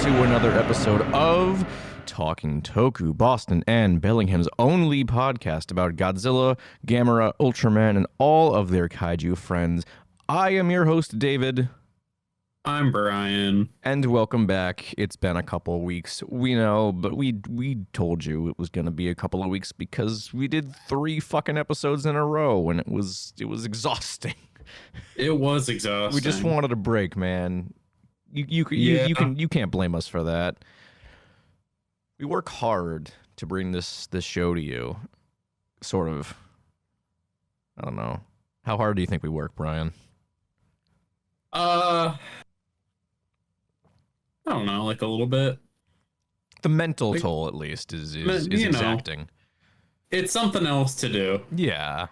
to another episode of Talking Toku, Boston and Bellingham's only podcast about Godzilla, Gamera, Ultraman, and all of their kaiju friends. I am your host, David. I'm Brian. And welcome back. It's been a couple of weeks. We know, but we told you it was going to be a couple of weeks because we did 3 fucking episodes in a row, and it was exhausting. It was exhausting. We just wanted a break, man. You can't blame us for that. We work hard to bring this show to you. Sort of. I don't know. How hard do you think we work, Brian? I don't know, like a little bit. The mental toll, at least, is exacting. It's something else to do. Yeah.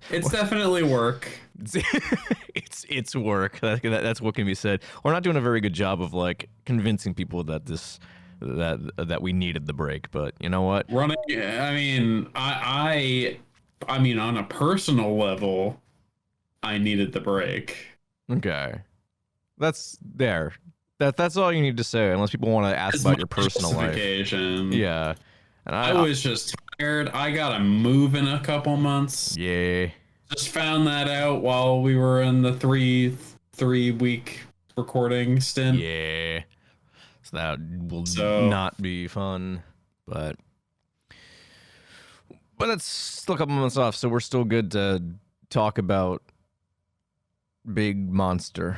It's definitely work. It's work. That's what can be said. We're not doing a very good job of like convincing people that that we needed the break, but you know what? I mean, on a personal level, I needed the break. Okay. That's all you need to say, unless people want to ask about your personal life. Yeah. And I was just tired. I gotta move in a couple months. Yeah. Just found that out while we were in the three week recording stint. Yeah. So that will not be fun, but it's still a couple months off, so we're still good to talk about Big Monster.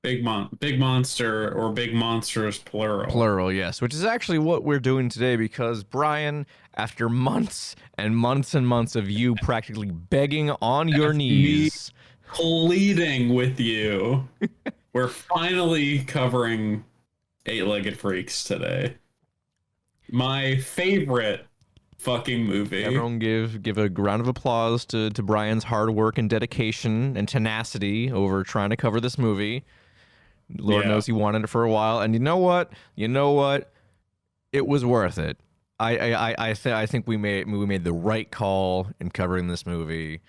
Big Monster, or Big Monsters, plural. Plural, yes, which is actually what we're doing today because, Brian, after months and months and months of you practically begging on your knees, pleading with you, we're finally covering Eight-Legged Freaks today. My favorite fucking movie. Everyone give a round of applause to Brian's hard work and dedication and tenacity over trying to cover this movie. Lord knows he wanted it for a while, and you know what? It was worth it. I think we made the right call in covering this movie,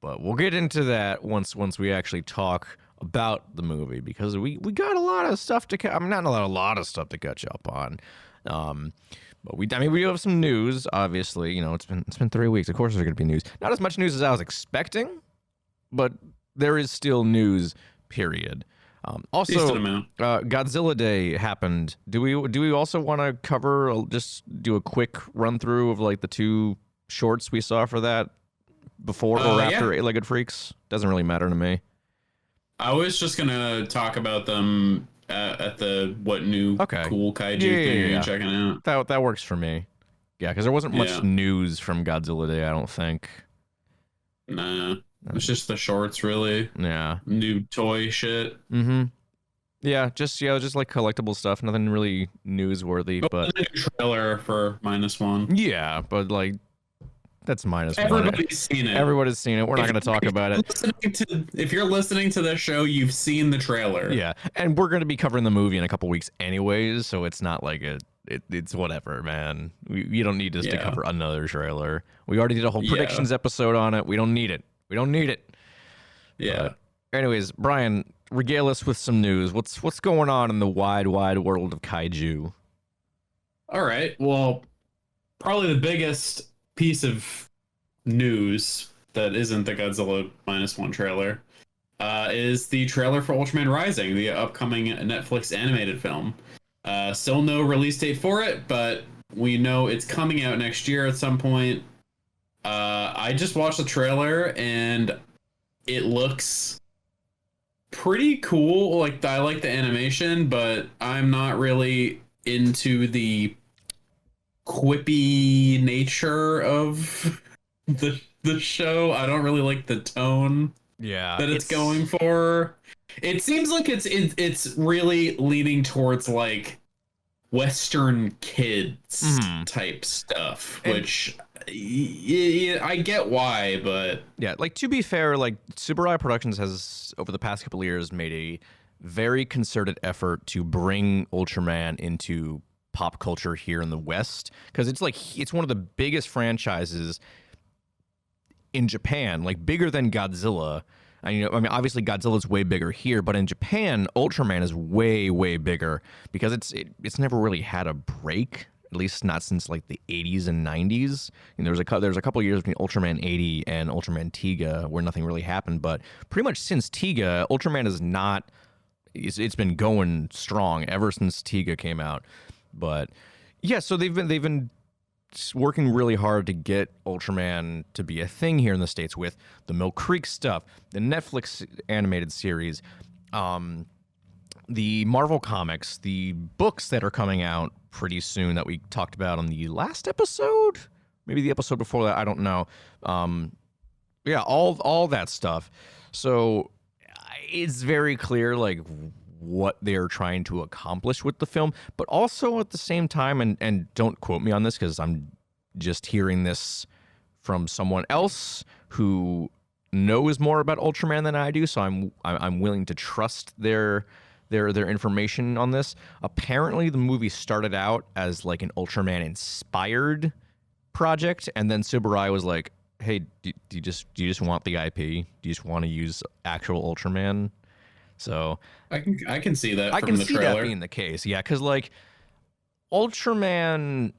but we'll get into that once we actually talk about the movie because we got a lot of stuff to not a lot of stuff to catch up on. But we do have some news. Obviously, it's been 3 weeks. Of course, there's going to be news. Not as much news as I was expecting, but there is still news. Period. Also, Godzilla Day happened. Do we also want to just do a quick run through of like the 2 shorts we saw for that before or after Eight-Legged Freaks? Doesn't really matter to me. I was just gonna talk about them at the cool kaiju thing you're checking out. That works for me. Yeah, because there wasn't much news from Godzilla Day, I don't think. Nah. It's just the shorts, really. Yeah. New toy shit. Mm-hmm. Yeah, just like collectible stuff. Nothing really newsworthy, but the new trailer for -1. Yeah, but like that's -1. Everybody's seen it. Everybody's seen it. We're not going to talk about it. If you're listening to this show, you've seen the trailer. Yeah, and we're going to be covering the movie in a couple weeks anyways, so it's not like it's whatever, man. You don't need us to cover another trailer. We already did a whole predictions episode on it. We don't need it. Yeah. Anyways, Brian, regale us with some news. What's going on in the wide world of kaiju? All right. Well, probably the biggest piece of news that isn't the Godzilla -1 trailer is the trailer for Ultraman Rising, the upcoming Netflix animated film. Still no release date for it, but we know it's coming out next year at some point. I just watched the trailer and it looks pretty cool. Like, I like the animation, but I'm not really into the quippy nature of the show. I don't really like the tone that it's going for. It seems like it's really leaning towards like Western kids type stuff, which I get why, but yeah, like to be fair, like Tsuburaya Productions has over the past couple of years made a very concerted effort to bring Ultraman into pop culture here in the West, because it's one of the biggest franchises in Japan, like bigger than Godzilla. I mean, obviously Godzilla's way bigger here, but in Japan, Ultraman is way, way bigger because it's never really had a break. At least not since like the 80s and 90s. And there's a couple of years between Ultraman 80 and Ultraman Tiga where nothing really happened. But pretty much since Tiga, Ultraman is not. It's been going strong ever since Tiga came out. But yeah, so they've been working really hard to get Ultraman to be a thing here in the States with the Mill Creek stuff, the Netflix animated series, the Marvel comics, the books that are coming out pretty soon that we talked about on the last episode, maybe the episode before that, I don't know. Yeah, all that stuff. So it's very clear like what they're trying to accomplish with the film, but also at the same time, and don't quote me on this because I'm just hearing this from someone else who knows more about Ultraman than I do, so I'm willing to trust their information on this. Apparently, the movie started out as like an Ultraman inspired project, and then Subarai was like, "Hey, do you just want the IP? Do you just want to use actual Ultraman?" So I can see that. I from can the see trailer. that being the case, yeah, because like Ultraman,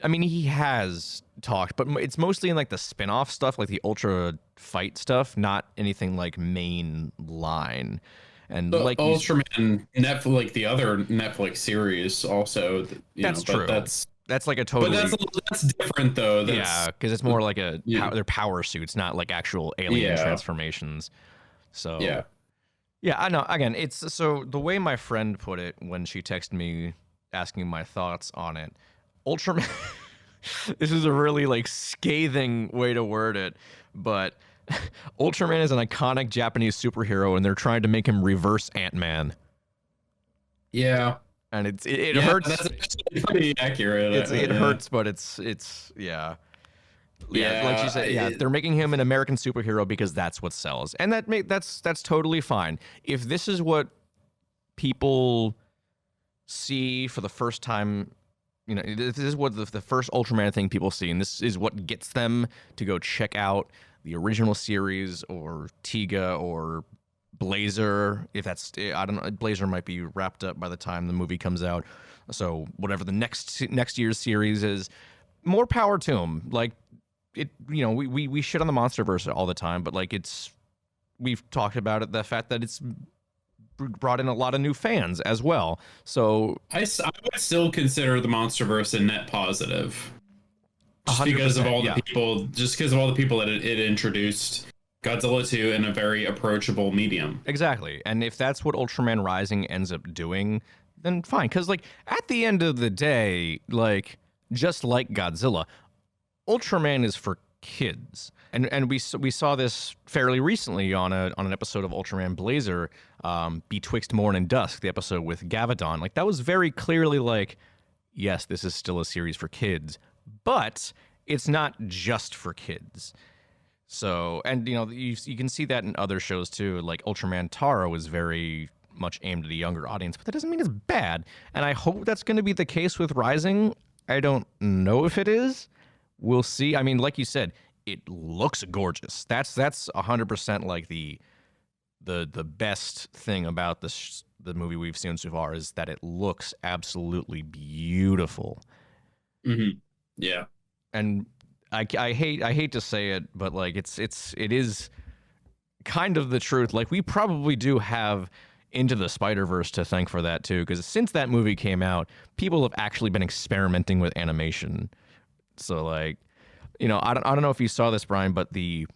I mean, he has talked, but it's mostly in like the spin-off stuff, like the Ultra fight stuff, not anything like main line. And The like Ultraman Netflix, like the other Netflix series, also. That's true. That's like a totally. But that's different though. Yeah, because it's more like Yeah. they're power suits, not like actual alien transformations. So yeah, I know. Again, it's so the way my friend put it when she texted me asking my thoughts on it, Ultraman. This is a really like scathing way to word it, but Ultraman is an iconic Japanese superhero, and they're trying to make him reverse Ant-Man. Yeah. And it hurts. That's actually pretty accurate. It hurts, but it's yeah. Yeah, like you said, they're making him an American superhero because that's what sells, and that's totally fine. If this is what people see for the first time, you know, this is what the first Ultraman thing people see, and this is what gets them to go check out the original series or Tiga or Blazer. If that's, I don't know, Blazer might be wrapped up by the time the movie comes out. So whatever the next year's series is, more power to them. Like it, you know, we shit on the MonsterVerse all the time, but like we've talked about it, the fact that it's brought in a lot of new fans as well. So I would still consider the MonsterVerse a net positive. Just because of all the people, that it introduced Godzilla to in a very approachable medium. Exactly. And if that's what Ultraman Rising ends up doing, then fine. Because like at the end of the day, like just like Godzilla, Ultraman is for kids. And we saw this fairly recently on an episode of Ultraman Blazer, Betwixt Morn and Dusk, the episode with Gavadon. Like that was very clearly like, yes, this is still a series for kids, but it's not just for kids. So, and you know, you can see that in other shows too. Like Ultraman Taro is very much aimed at a younger audience, but that doesn't mean it's bad. And I hope that's going to be the case with Rising. I don't know if it is. We'll see. I mean, like you said, it looks gorgeous. That's 100% like the best thing about the movie we've seen so far is that it looks absolutely beautiful. Mm-hmm. Yeah. And I hate to say it, but like it is kind of the truth. Like we probably do have Into the Spider-Verse to thank for that too, because since that movie came out, people have actually been experimenting with animation. So like, you know, I don't know if you saw this, Brian, but the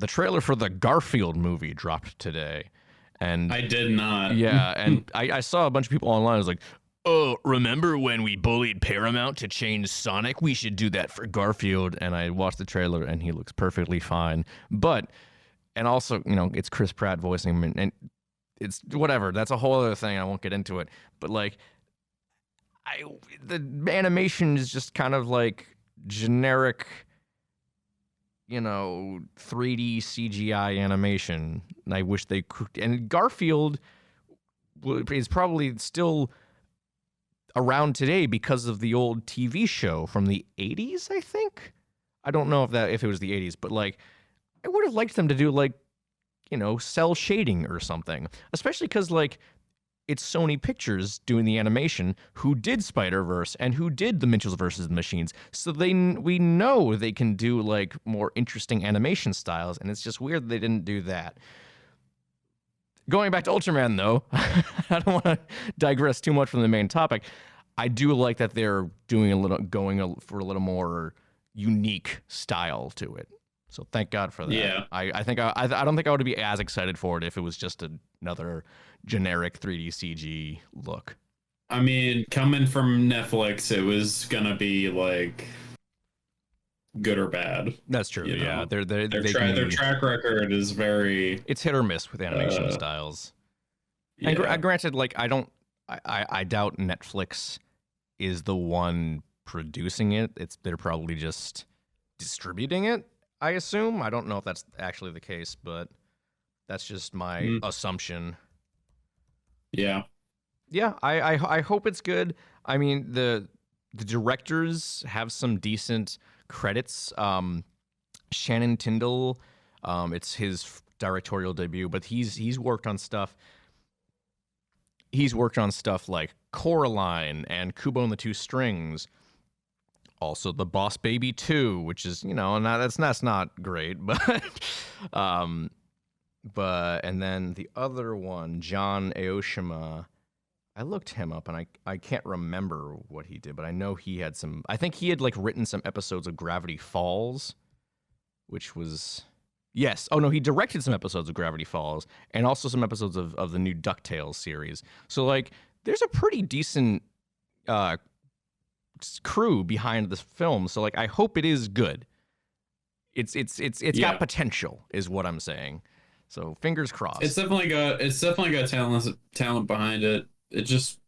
trailer for the Garfield movie dropped today, and I did not. Yeah, and I saw a bunch of people online. I was like, oh, remember when we bullied Paramount to change Sonic? We should do that for Garfield. And I watched the trailer, and he looks perfectly fine. But, and also, you know, it's Chris Pratt voicing him, and it's whatever. That's a whole other thing. I won't get into it. But like, the animation is just kind of like generic, you know, 3D CGI animation. And I wish they could. And Garfield is probably still around today because of the old TV show from the 80s, I think. I don't know if it was the 80s, but like I would have liked them to do like cell shading or something. Especially because, like, it's Sony Pictures doing the animation, who did Spider-Verse and who did the Mitchells versus the Machines. So we know they can do, like, more interesting animation styles, and it's just weird they didn't do that. Going back to Ultraman, though, I don't want to digress too much from the main topic. I do like that they're going for a little more unique style to it. So thank God for that. Yeah. I think I don't think I would be as excited for it if it was just another generic 3D CG look. I mean, coming from Netflix, it was gonna be like good or bad. That's true. You know? Yeah, Their track record is very. It's hit or miss with animation styles. Yeah. And granted, like I doubt Netflix is the one producing it. They're probably just distributing it, I assume. I don't know if that's actually the case, but that's just my assumption. Yeah. Yeah, I hope it's good. I mean, the directors have some decent credits. Shannon Tyndall, it's his directorial debut, but he's worked on stuff. He's worked on stuff like Coraline and Kubo and the Two Strings. Also, The Boss Baby 2, which is, and that's not great, but and then the other one, John Aoshima, I looked him up and I can't remember what he did, but I know he had I think he had like written some episodes of Gravity Falls, which was, yes. Oh no, he directed some episodes of Gravity Falls and also some episodes of the new DuckTales series. So like there's a pretty decent crew behind this film. So like I hope it is good. It's got potential is what I'm saying. So fingers crossed. It's definitely got talent behind it. It's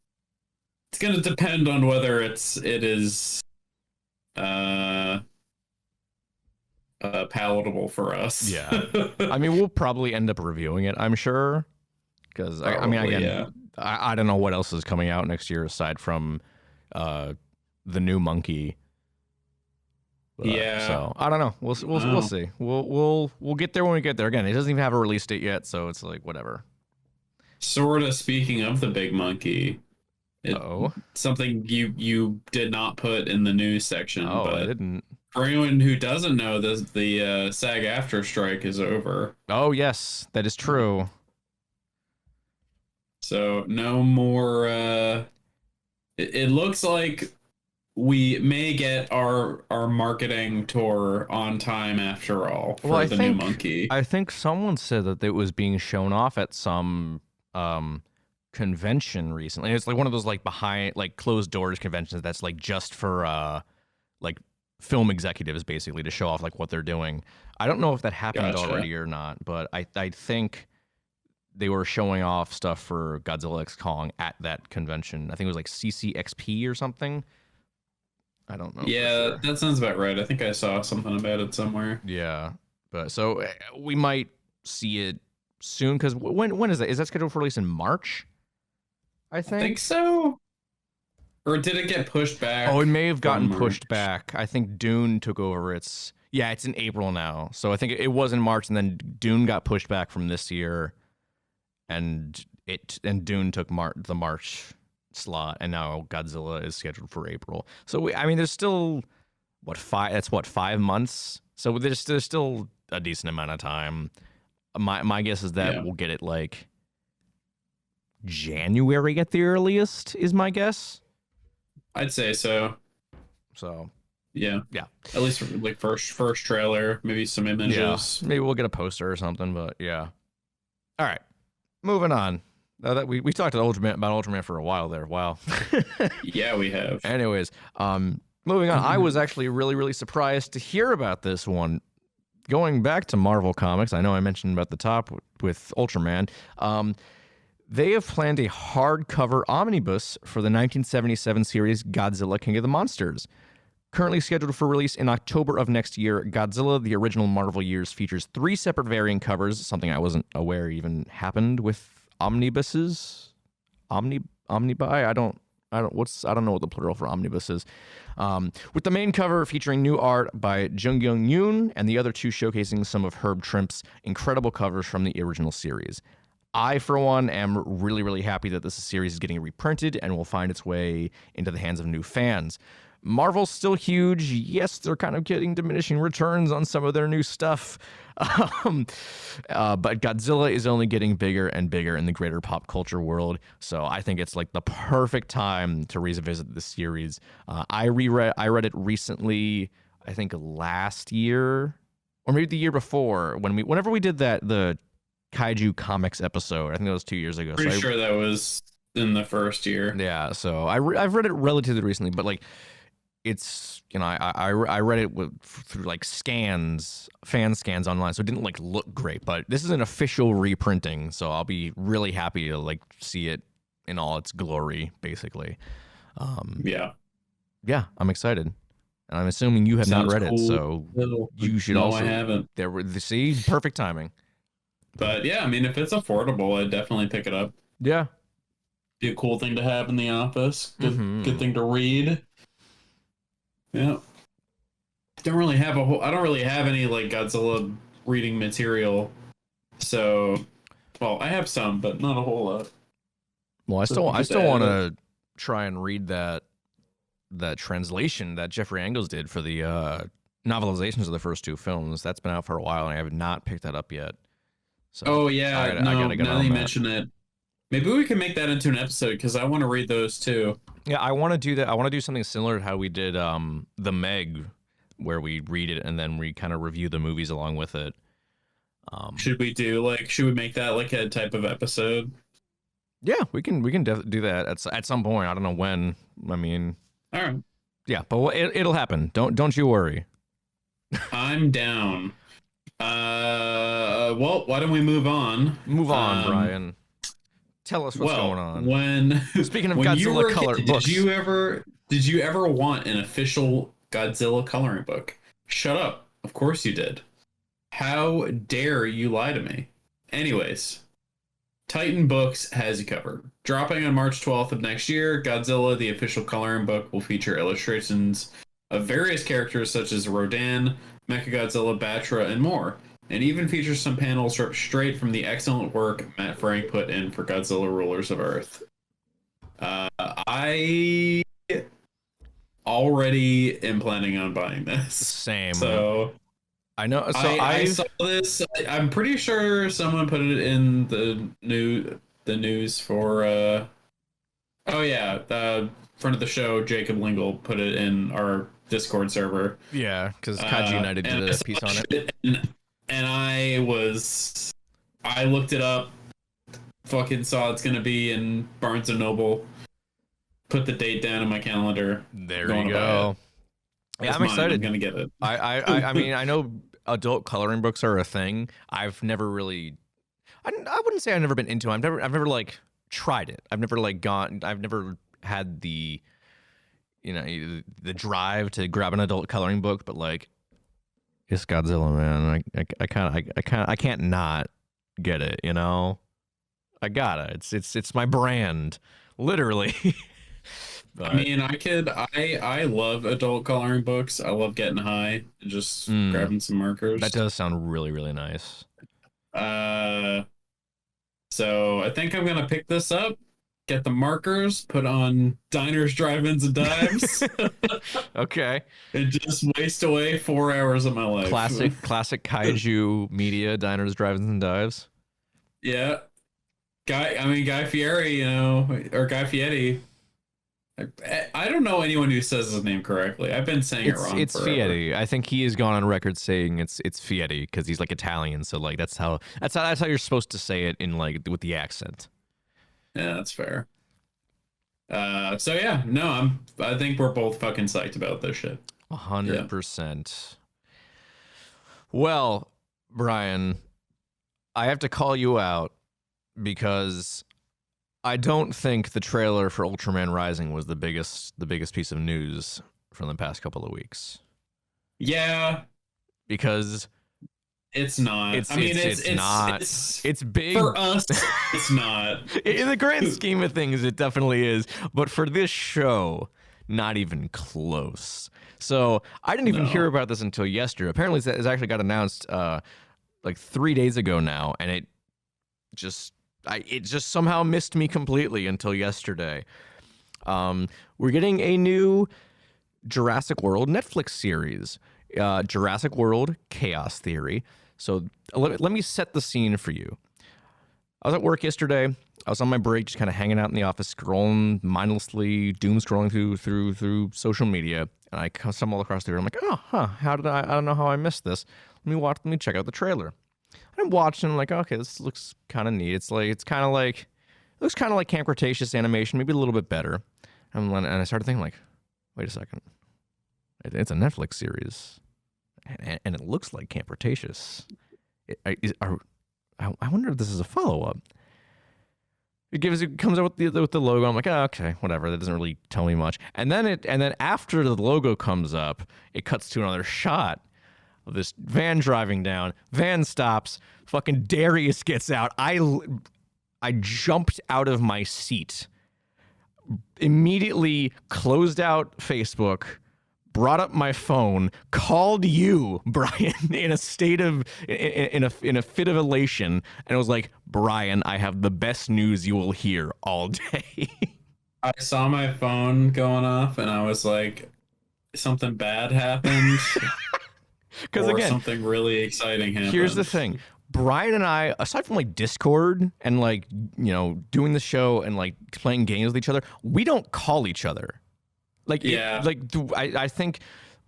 gonna depend on whether it is palatable for us. Yeah. I mean, we'll probably end up reviewing it, I'm sure. Because I mean, again, I don't know what else is coming out next year aside from the new Monkey. Yeah. So I don't know. We'll see. We'll get there when we get there. Again, it doesn't even have a release date yet, so it's like whatever. Sort of speaking of the big monkey, something you did not put in the news section. Oh, but I didn't. For anyone who doesn't know, the SAG-AFTRA strike is over. Oh yes, that is true. So no more. It looks like we may get our marketing tour on time after all for the new monkey. I think someone said that it was being shown off at some convention recently. It's like one of those like behind like closed doors conventions that's like just for like film executives basically to show off like what they're doing. I don't know if that happened already or not, but I think they were showing off stuff for Godzilla X Kong at that convention. I think it was like CCXP or something. I don't know. Yeah, that sounds about right. I think I saw something about it somewhere. Yeah, but so we might see it soon because when is that? Is that scheduled for release in March? I think so. Or did it get pushed back? Oh, it may have gotten pushed back. I think Dune took over. It's in April now. So I think it was in March, and then Dune got pushed back from this year, and Dune took the March slot, and now Godzilla is scheduled for April. So there's still 5 months. So there's still a decent amount of time. My guess is that we'll get it like January at the earliest. Is my guess. I'd say so. So yeah. At least like first trailer, maybe some images. Yeah. Maybe we'll get a poster or something. But yeah. All right, moving on. Now that we talked about Ultraman for a while there. Wow. Yeah, we have. Anyways, moving on. I was actually really, really surprised to hear about this one. Going back to Marvel Comics, I know I mentioned about the top with Ultraman. They have planned a hardcover omnibus for the 1977 series Godzilla King of the Monsters. Currently scheduled for release in October of next year, Godzilla, the original Marvel years, features 3 separate variant covers, something I wasn't aware even happened with omnibuses. Omnibuy? I don't I don't know what the plural for omnibus is. With the main cover featuring new art by Jung Young Yoon and the other two showcasing some of Herb Trimp's incredible covers from the original series. I, for one, am really, really happy that this series is getting reprinted and will find its way into the hands of new fans. Marvel's still huge. Yes, they're kind of getting diminishing returns on some of their new stuff. But Godzilla is only getting bigger and bigger in the greater pop culture world. So I think it's like the perfect time to revisit this series. I read it recently, I think last year, or maybe the year before, whenever we did the kaiju comics episode. I think that was 2 years ago. Pretty sure that was in the first year. Yeah, so I've read it relatively recently, but like it's, you know, I read it through like fan scans online, so it didn't like look great. But this is an official reprinting, so I'll be really happy to like see it in all its glory, basically. Yeah, I'm excited. And I'm assuming you have not read it, so you should also. No, I haven't. See, perfect timing. But yeah, I mean, if it's affordable, I'd definitely pick it up. Yeah. Be a cool thing to have in the office. Good thing to read. Yeah. I don't really have any like Godzilla reading material. So, well, I have some, but not a whole lot. Well, I still want to try and read that translation that Jeffrey Angles did for the novelizations of the first two films. That's been out for a while, and I have not picked that up yet. So I gotta get now that you mention it, maybe we can make that into an episode because I want to read those too. Yeah, I want to do that. I want to do something similar to how we did the Meg, where we read it and then we kind of review the movies along with it. Should we make that like a type of episode? Yeah, we can do that at some point. I don't know when. I mean, all right. Yeah, but it'll happen. Don't you worry. I'm down. Well, why don't we move on? Move on, Brian. Tell us what's going on. Speaking of Godzilla color books, did you ever want an official Godzilla coloring book? Shut up. Of course you did. How dare you lie to me? Anyways, Titan Books has you covered. Dropping on March 12th of next year, Godzilla, the official coloring book, will feature illustrations of various characters such as Rodan, Mechagodzilla, Batra, and more. And even features some panels ripped straight from the excellent work Matt Frank put in for Godzilla Rulers of Earth. I already am planning on buying this. Same. So I know. So I saw this. I'm pretty sure someone put it in the news for. The friend of the show, Jacob Lingle, put it in our Discord server. Yeah, because Kaiju United did a piece on it. And I looked it up, fucking saw it's gonna be in Barnes and Noble, put the date down in my calendar. There you go. Yeah, I'm excited. I'm gonna get it. I mean, I know adult coloring books are a thing. I've never really, I wouldn't say I've never been into them. I've never like tried it. I've never like I've never had the, the drive to grab an adult coloring book, but like, it's Godzilla, man. I can't not get it. I gotta. It's my brand, literally. But, I mean, I love adult coloring books. I love getting high and just grabbing some markers. That does sound really, really nice. So I think I'm gonna pick this up, get the markers, put on diners, drive-ins, and dives. Okay. And just waste away 4 hours of my life. Classic kaiju media, diners, drive-ins, and dives. Yeah. Guy Fieri, or Guy Fieri. I don't know anyone who says his name correctly. I've been saying it wrong. It's forever. Fieri. I think he has gone on record saying it's Fieri because he's like Italian. So like that's how you're supposed to say it in like with the accent. Yeah, that's fair. So yeah, no, I think we're both fucking psyched about this shit. 100%. Well, Brian, I have to call you out because I don't think the trailer for Ultraman Rising was the biggest piece of news from the past couple of weeks. Yeah, because It's not. I mean, it's not. It's big for us. It's not. In the grand scheme of things, it definitely is. But for this show, not even close. So I didn't even hear about this until yesterday. Apparently, it's actually got announced like 3 days ago now, and it just somehow missed me completely until yesterday. We're getting a new Jurassic World Netflix series, Jurassic World Chaos Theory. So let me set the scene for you. I was at work yesterday. I was on my break, just kind of hanging out in the office, scrolling mindlessly, doom scrolling through social media, and I stumbled across the. I'm like, how did I don't know how I missed this. Let me check out the trailer. And I'm watching, I'm like, okay, this looks kind of neat. It looks kind of like Camp Cretaceous animation, maybe a little bit better. And I started thinking, like, wait a second, it's a Netflix series. And it looks like Camp Cretaceous. I wonder if this is a follow-up. It comes out with the logo. I'm like, oh, okay, whatever. That doesn't really tell me much. And then after the logo comes up, it cuts to another shot of this van driving down. Van stops. Fucking Darius gets out. I jumped out of my seat. Immediately closed out Facebook. Brought up my phone, called you, Brian, in a state of in a fit of elation, and was like, Brian, I have the best news you will hear all day. I saw my phone going off, and I was like, something bad happened, because or again, something really exciting happened. Here's the thing. Brian and I, aside from like Discord and like, doing the show and like playing games with each other, we don't call each other. I think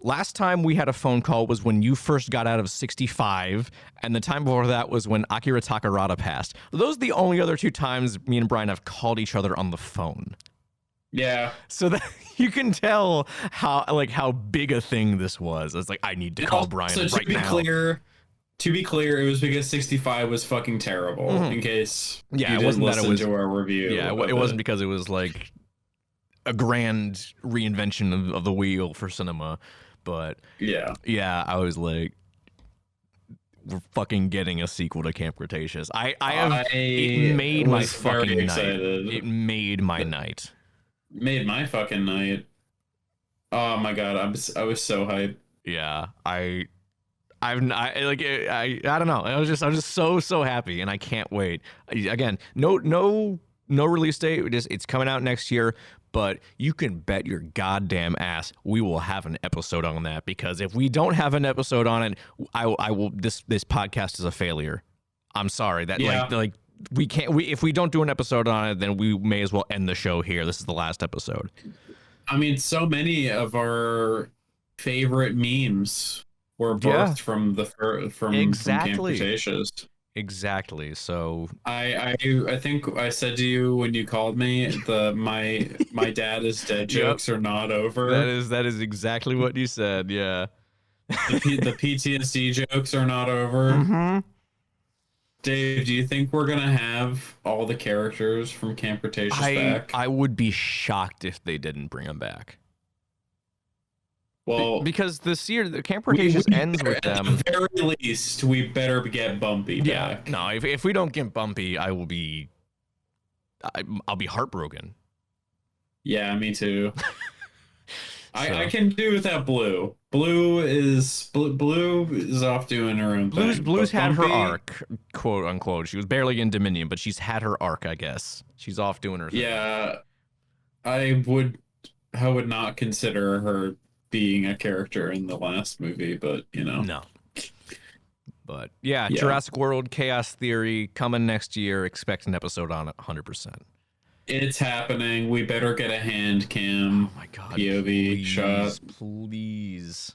last time we had a phone call was when you first got out of 65, and the time before that was when Akira Takarada passed. Those are the only other 2 times me and Brian have called each other on the phone. Yeah. So that you can tell how big a thing this was. It's like, I need to call Brian right now. To be clear, it was because 65 was fucking terrible. In case you didn't listen to our review. Yeah, it wasn't because it was like a grand reinvention of the wheel for cinema, but yeah, I was like, we're fucking getting a sequel to Camp Cretaceous. It made my fucking night. It made my night. Made my fucking night. Oh my god, I was so hyped. Yeah, I don't know. I was just so happy, and I can't wait. Again, no release date. It's coming out next year. But you can bet your goddamn ass we will have an episode on that, because if we don't have an episode on it, I will. This podcast is a failure. I'm sorry that we can't. If we don't do an episode on it, then we may as well end the show here. This is the last episode. I mean, so many of our favorite memes were birthed from Camp Cretaceous. Exactly. So I think I said to you when you called me, my dad is dead jokes are not over. That is exactly what you said. Yeah. The PTSD jokes are not over. Mm-hmm. Dave, do you think we're gonna have all the characters from Camp Cretaceous back? I would be shocked if they didn't bring them back. Well, because this year the Camp Cretaceous ends with them. At the very least, we better get Bumpy back. No, if we don't get Bumpy, I'll be heartbroken. Yeah, me too. I can do without Blue. Blue is off doing her own thing. Blue's had her arc, quote unquote. She was barely in Dominion, but she's had her arc, I guess. She's off doing her thing. Yeah, I would not consider her being a character in the last movie, but no. But yeah, Jurassic World Chaos Theory coming next year. Expect an episode on it, 100%. It's happening. We better get a hand cam. Oh my god, POV shot, please.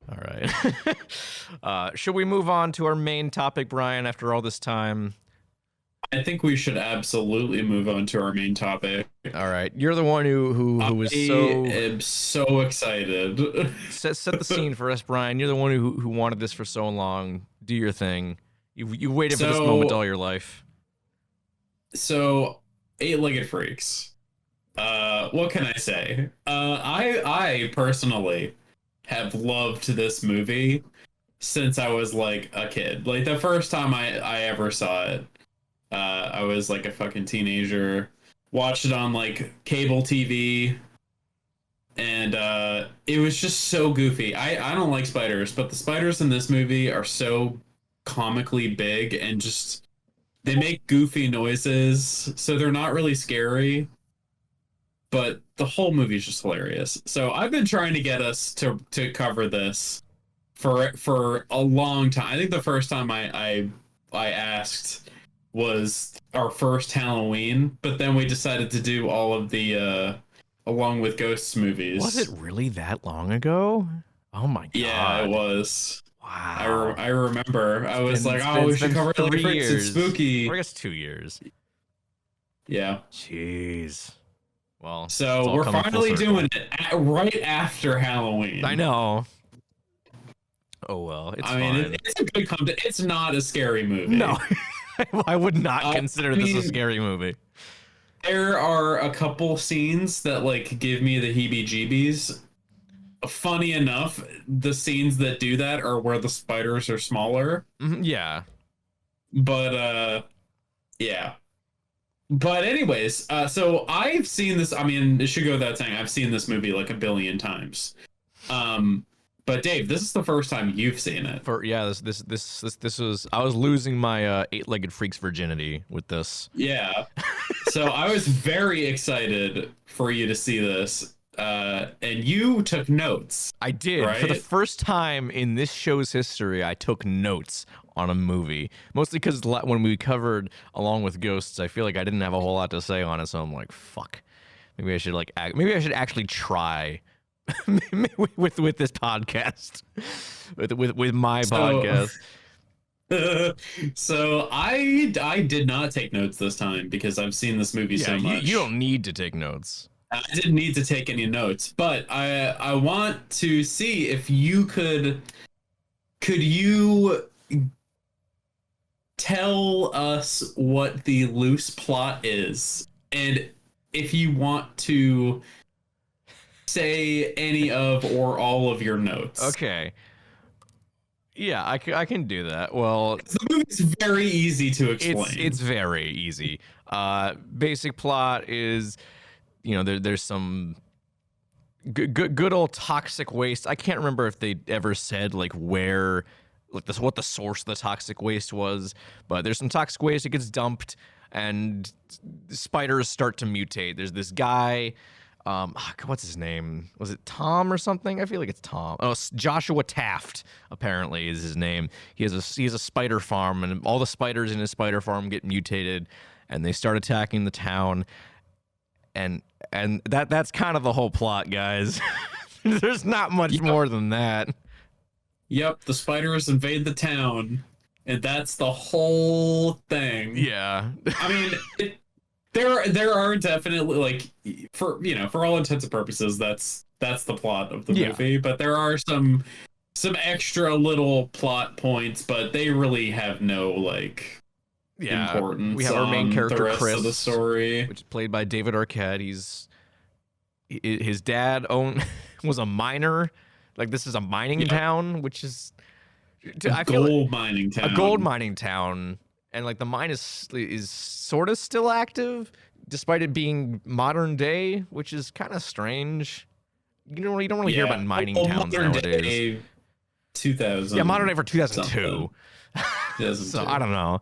All right. Should we move on to our main topic, Brian? After all this time, I think we should absolutely move on to our main topic. All right, you're the one who was so excited. Set the scene for us, Brian. You're the one who wanted this for so long. Do your thing. You waited for this moment all your life. So, Eight-Legged Freaks. What can I say? I personally have loved this movie since I was like a kid. Like the first time I ever saw it, I was like a fucking teenager. Watched it on like cable TV, and it was just so goofy. I don't like spiders, but the spiders in this movie are so comically big and just they make goofy noises, so they're not really scary. But the whole movie is just hilarious. So I've been trying to get us to cover this for a long time. I think the first time I asked was our first Halloween, but then we decided to do all of the Along with Ghosts movies. Was it really that long ago? Oh my god. Yeah, it was. Wow. I remember. I was like, oh, we should cover it like it's spooky. Or I guess 2 years. Yeah. Jeez. Well, so we're finally doing it right after Halloween. I know. Oh well, it's fine. I mean, it's a good content. It's not a scary movie. No, I would not consider this a scary movie. There are a couple scenes that like give me the heebie-jeebies. Funny enough, the scenes that do that are where the spiders are smaller. Yeah. But yeah. But anyways, so I've seen this. I mean, it should go without saying, I've seen this movie like a billion times. But Dave, this is the first time you've seen it. This was, I was losing my eight-legged freak's virginity with this. Yeah. So I was very excited for you to see this. And you took notes. I did. Right? For the first time in this show's history, I took notes on a movie. Mostly because when we covered Along with Ghosts, I feel like I didn't have a whole lot to say on it, so I'm like, fuck. Maybe I should actually try with this podcast. with my podcast. So I did not take notes this time because I've seen this movie so much. You don't need to take notes. I didn't need to take any notes, but I want to see if you could you tell us what the loose plot is, and if you want to say any of or all of your notes. Okay. Yeah, I can do that. Well, the movie's very easy to explain. It's very easy. Basic plot is, there's some good old toxic waste. I can't remember if they ever said like where, like this, what the source of the toxic waste was, but there's some toxic waste. It gets dumped, and spiders start to mutate. There's this guy. What's his name? Was it Tom or something? I feel like it's Tom. Oh, Joshua Taft apparently is his name. He has a spider farm, and all the spiders in his spider farm get mutated, and they start attacking the town. And that's kind of the whole plot, guys. There's not much more than that. Yep, the spiders invade the town, and that's the whole thing. Yeah. I mean, there are definitely, like, for all intents and purposes, that's the plot of the movie, but there are some extra little plot points, but they really have no like importance. We have our main character, the rest Chris, of the story, which is played by David Arquette. His dad was a miner. Like, this is a mining town, which is a gold mining town. And like the mine is sort of still active, despite it being modern day, which is kind of strange. You don't really hear about mining towns nowadays. Day, 2000. Yeah, modern day for 2002. So I don't know.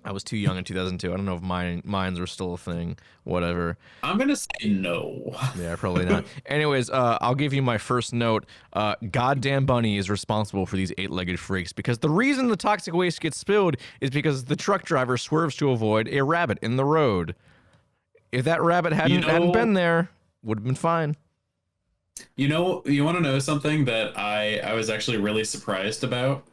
I was too young in 2002. I don't know if mines were still a thing. Whatever. I'm gonna say no. Yeah, probably not. Anyways, I'll give you my first note. Goddamn Bunny is responsible for these eight-legged freaks, because the reason the toxic waste gets spilled is because the truck driver swerves to avoid a rabbit in the road. If that rabbit hadn't been there, would have been fine. You want to know something that I was actually really surprised about?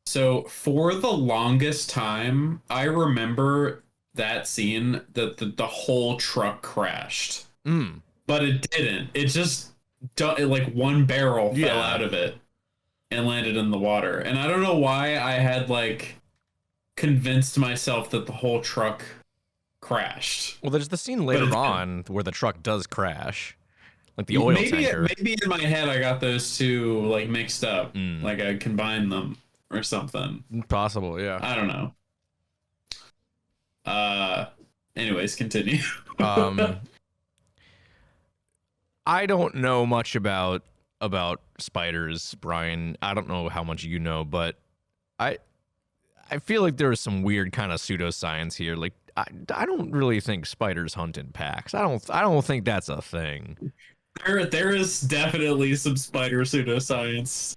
So for the longest time, I remember that scene that the whole truck crashed. But it didn't. It just, like, one barrel fell out of it and landed in the water. And I don't know why I had, like, convinced myself that the whole truck crashed. Well, there's the scene later on where the truck does crash. like the oil maybe tanker. maybe in my head I got those two like mixed up, Mm. like I combined them or something. Possible, yeah. I don't know. Uh, anyways, continue. Um, I don't know much about spiders, Brian. I don't know how much you know, but I I feel like there is some weird kind of pseudoscience here. Like I don't really think spiders hunt in packs. I don't think that's a thing. There is definitely some spider pseudoscience.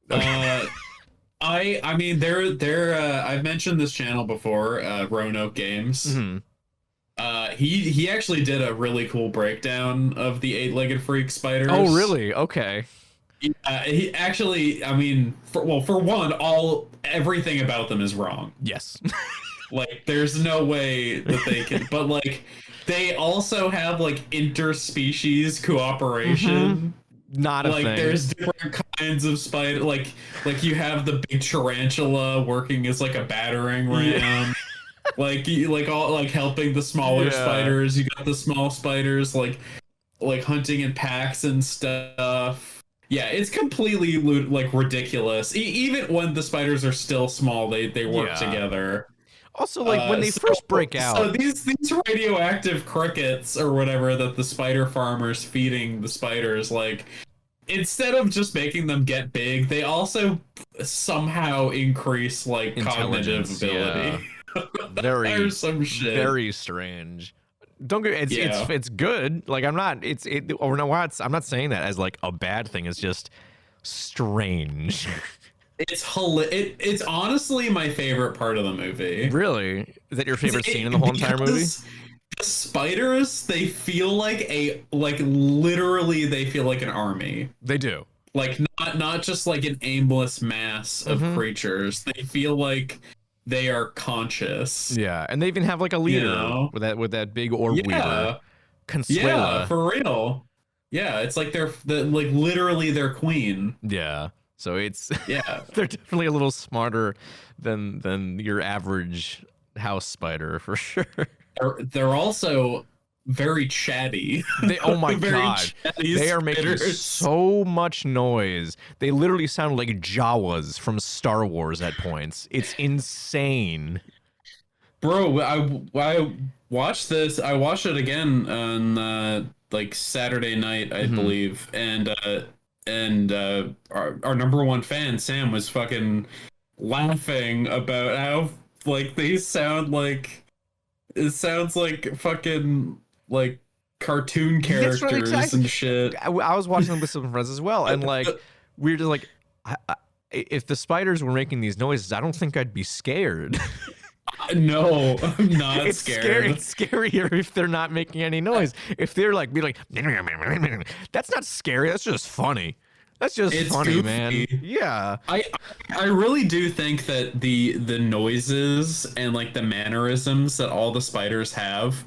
Uh, I mean I've mentioned this channel before, Roanoke Games. Mhm. He actually did a really cool breakdown of the eight-legged freak spiders. Oh, really? Okay. He actually, I mean, for one, everything about them is wrong. Yes. Like, there's no way that they can. But like, they also have like interspecies cooperation. Not a Like, thing. there's different kinds of spider. Like you have the big tarantula working as like a battering ram. Like you like all like helping the smaller spiders. You got the small spiders like hunting in packs and stuff. Yeah, it's completely like ridiculous. Even when the spiders are still small, they work together. Also, like when they first break out. So these radioactive crickets or whatever that the spider farmers feeding the spiders, like instead of just making them get big, they also somehow increase like cognitive ability. Very some shit. Very strange. Don't get it's good. Like I'm not I'm not saying that as like a bad thing. It's just strange. It's honestly my favorite part of the movie. Really? Is that your favorite scene in the whole entire movie? The spiders, they feel like literally they feel like an army. They do. Like not just like an aimless mass of creatures. They feel like they are conscious. Yeah, and they even have like a leader with that big orb weaver. Consuela. Yeah, for real. Yeah, it's like they're like literally their queen. Yeah. So it's they're definitely a little smarter than your average house spider for sure. They're also very chatty. Oh my god, they are making so much noise. They literally sound like Jawas from Star Wars at points. It's insane. Bro, I watched this. I watched it again on like Saturday night, I believe, and our number one fan Sam was fucking laughing about how like they sound like it sounds like fucking like cartoon characters and shit. I was watching them with some friends as well, and like we were just like, if the spiders were making these noises, I don't think I'd be scared. No, I'm not scared. It's scarier if they're not making any noise. If they're like, be like, that's not scary. That's just funny. That's just funny, goofy. Man. Yeah. I really do think that the noises and like the mannerisms that all the spiders have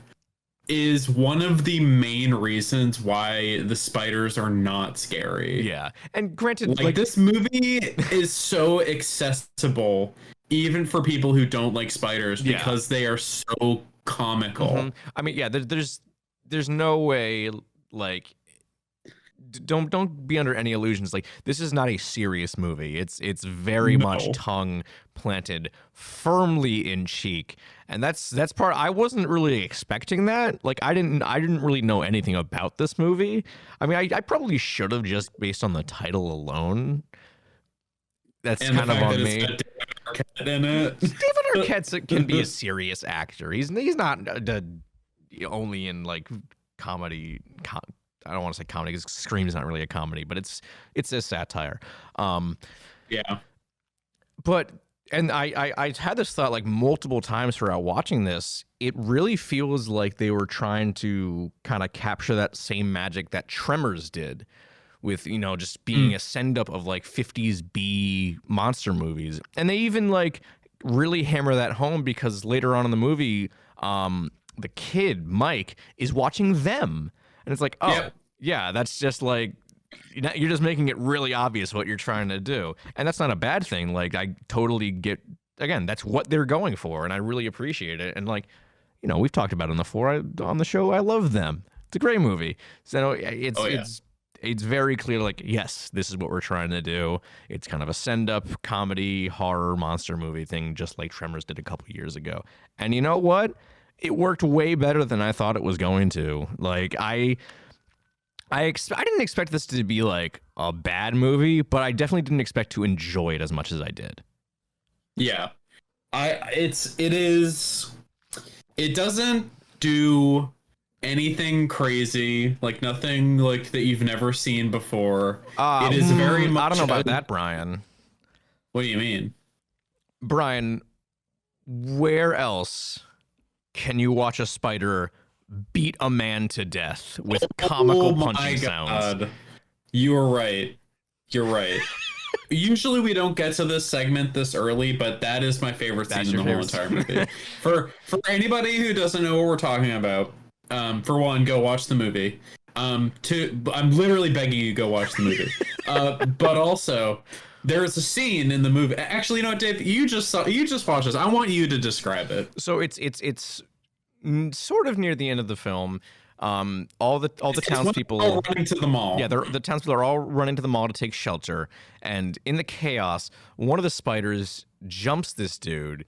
is one of the main reasons why the spiders are not scary. Yeah. And granted, like this movie is so accessible even for people who don't like spiders because they are so comical. I mean, yeah, there's no way like don't be under any illusions. Like this is not a serious movie. It's very much tongue planted firmly in cheek, and that's part. I wasn't really expecting that. Like I didn't really know anything about this movie. I mean, I probably should have just based on the title alone. That's and kind of on me. In it. David Arquette can be a serious actor. He's not only in like comedy. I don't want to say comedy because Scream's not really a comedy, but it's a satire. Yeah. But and I had this thought like multiple times throughout watching this. It really feels like they were trying to kind of capture that same magic that Tremors did, with just being a send up of like 50s B monster movies. And they even like really hammer that home because later on in the movie, the kid Mike is watching them, and it's like, oh yeah, that's just like you're just making it really obvious what you're trying to do, and that's not a bad thing. Like I totally get, again, that's what they're going for, and I really appreciate it. And like we've talked about it on the show. I love them. It's a great movie. So it's It's very clear, like, yes, this is what we're trying to do. It's kind of a send-up comedy horror monster movie thing, just like Tremors did a couple years ago. And you know what? It worked way better than I thought it was going to. Like, I didn't expect this to be like a bad movie, but I definitely didn't expect to enjoy it as much as I did. Yeah. It doesn't do anything crazy, like nothing like that you've never seen before. It is very much. I don't know about that, Brian. What do you mean? Brian, where else can you watch a spider beat a man to death with comical punching sounds? You're right. You're right. Usually we don't get to this segment this early, but that is my favorite scene in the whole entire movie. For anybody who doesn't know what we're talking about, for one, go watch the movie. Two, I'm literally begging you to go watch the movie. But also, there is a scene in the movie. Actually, you know what, Dave? You just watched this. I want you to describe it. So it's sort of near the end of the film. All the townspeople all running to the mall. Yeah, the townspeople are all running to the mall to take shelter, and in the chaos, one of the spiders jumps this dude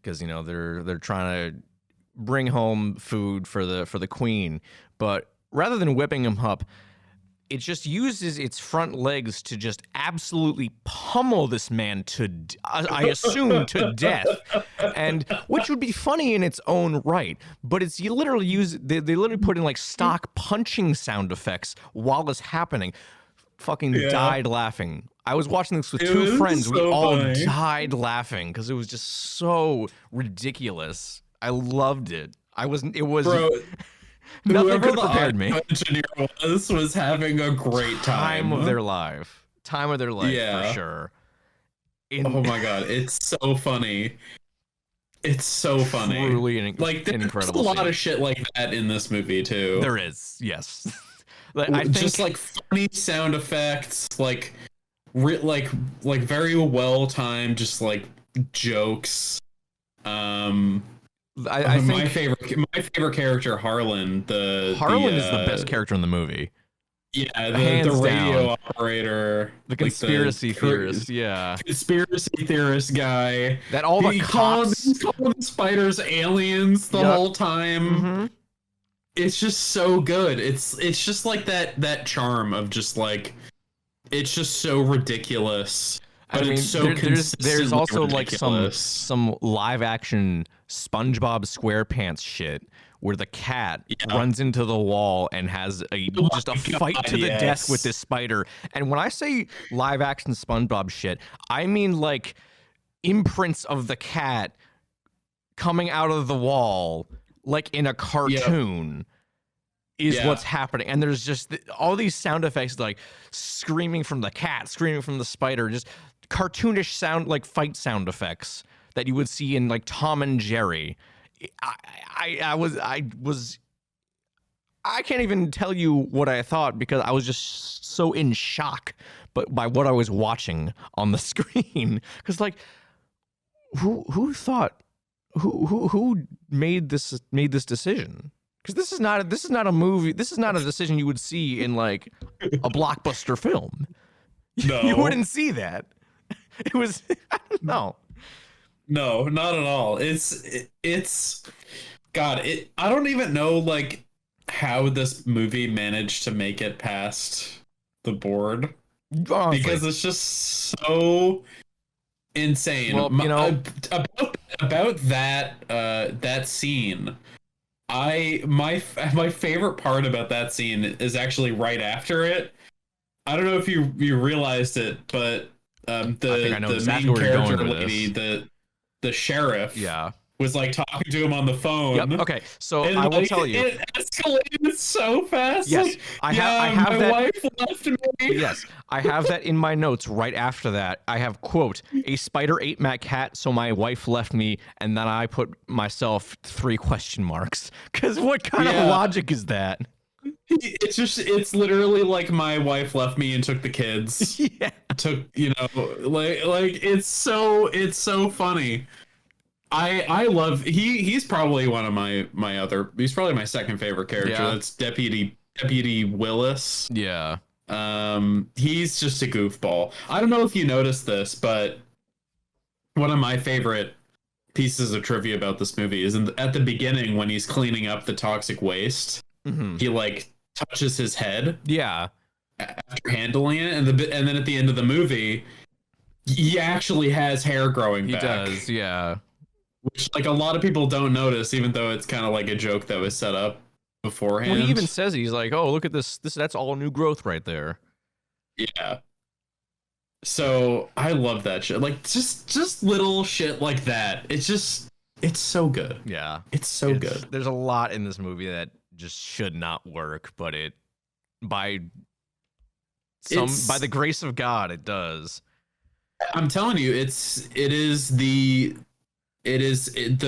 because they're trying to bring home food for the queen, but rather than whipping him up, it just uses its front legs to just absolutely pummel this man to, I assume, to death, and which would be funny in its own right. But they literally put in like stock punching sound effects while it's happening. Fucking died laughing. I was watching this with two friends. So we all died laughing because it was just so ridiculous. I loved it. Bro. Nothing could have prepared me. Engineer was having a great time of their life. For sure. Oh my god, it's so funny. It's so funny. Truly like there's incredible. A lot of shit like that in this movie too. There is, yes. I think just like funny sound effects, like very well timed, just like jokes. I think my favorite character, Harlan. Harlan is the best character in the movie. Yeah, the radio operator, the conspiracy theorist. Conspiracy theorist guy. That all the cops he's calling the spiders aliens the whole time. Mm-hmm. It's just so good. It's just like that charm of just like it's just so ridiculous. But it's so there's also ridiculous. Like some live action SpongeBob SquarePants shit where the cat runs into the wall and has just a fight to the death with this spider. And when I say live action SpongeBob shit, I mean like imprints of the cat coming out of the wall like in a cartoon. Is what's happening, and there's just all these sound effects, like screaming from the cat, screaming from the spider, just cartoonish sound, like fight sound effects that you would see in like Tom and Jerry. I can't even tell you what I thought because I was just so in shock, but by what I was watching on the screen, because like who made this decision? Because this is not a movie. This is not a decision you would see in like a blockbuster film. No, you wouldn't see that. It was I don't know. No, not at all. It's God. I don't even know like how this movie managed to make it past the board. Honestly. Because it's just so insane. Well, about that scene. My favorite part about that scene is actually right after it. I don't know if you realized it, but the main character lady, the sheriff, was like talking to him on the phone. Yep. Okay, so I will tell you, it escalated so fast. Yes, like, I have my that. Wife left me. Yes, I have that in my notes. Right after that, I have quote: "A spider ate my cat, so my wife left me," and then I put myself 3 question marks because what kind of logic is that? It's literally like my wife left me and took the kids. Took like it's so funny. I love he's probably one of he's probably my second favorite character. That's Deputy Willis. Yeah. He's just a goofball. I don't know if you noticed this, but one of my favorite pieces of trivia about this movie is at the beginning when he's cleaning up the toxic waste, he like touches his head. Yeah. After handling it, and then at the end of the movie, he actually has hair growing back. He does, yeah. Which like a lot of people don't notice, even though it's kind of like a joke that was set up beforehand. Well, he even says he's like, "Oh, look at this! That's all new growth right there." Yeah. So I love that shit. Like just little shit like that. It's so good. Yeah, it's so good. There's a lot in this movie that just should not work, but by the grace of God, it does. I'm telling you, it is the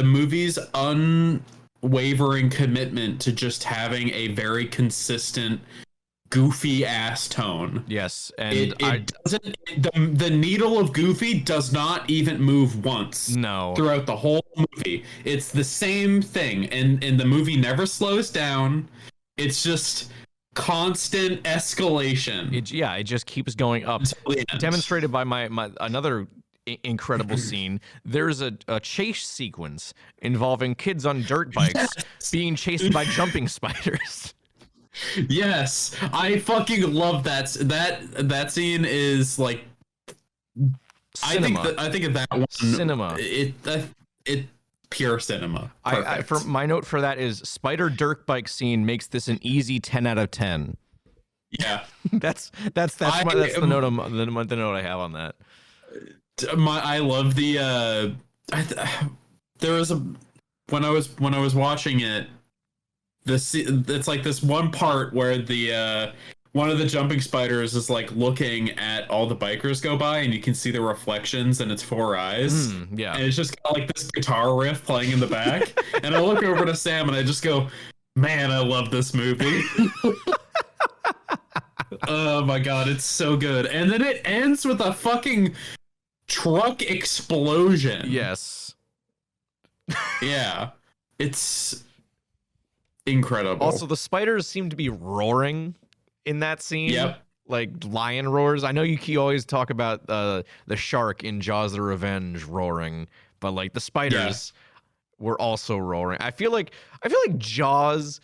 movie's unwavering commitment to just having a very consistent goofy ass tone. Yes, and the needle of goofy does not even move once. No, throughout the whole movie, it's the same thing, and the movie never slows down. It's just constant escalation. It just keeps going up. Demonstrated by my another incredible scene. There's a chase sequence involving kids on dirt bikes being chased by jumping spiders. Yes, I fucking love that. That scene is like cinema. I think of that one. Cinema. It pure cinema. I for my note for that is spider dirt bike scene makes this an easy 10 out of 10. Yeah, that's the note I have on that. I love the there was when I was watching it. It's like this one part where the one of the jumping spiders is like looking at all the bikers go by, and you can see the reflections in its four eyes. Yeah, and it's just got like this guitar riff playing in the back. And I look over to Sam and I just go, "Man, I love this movie." Oh my god, it's so good. And then it ends with a fucking truck explosion. Yes. Yeah, it's incredible. Also, the spiders seem to be roaring in that scene. Yep. Like lion roars. I know you always talk about the shark in Jaws the Revenge roaring, but like the spiders were also roaring. I feel like Jaws,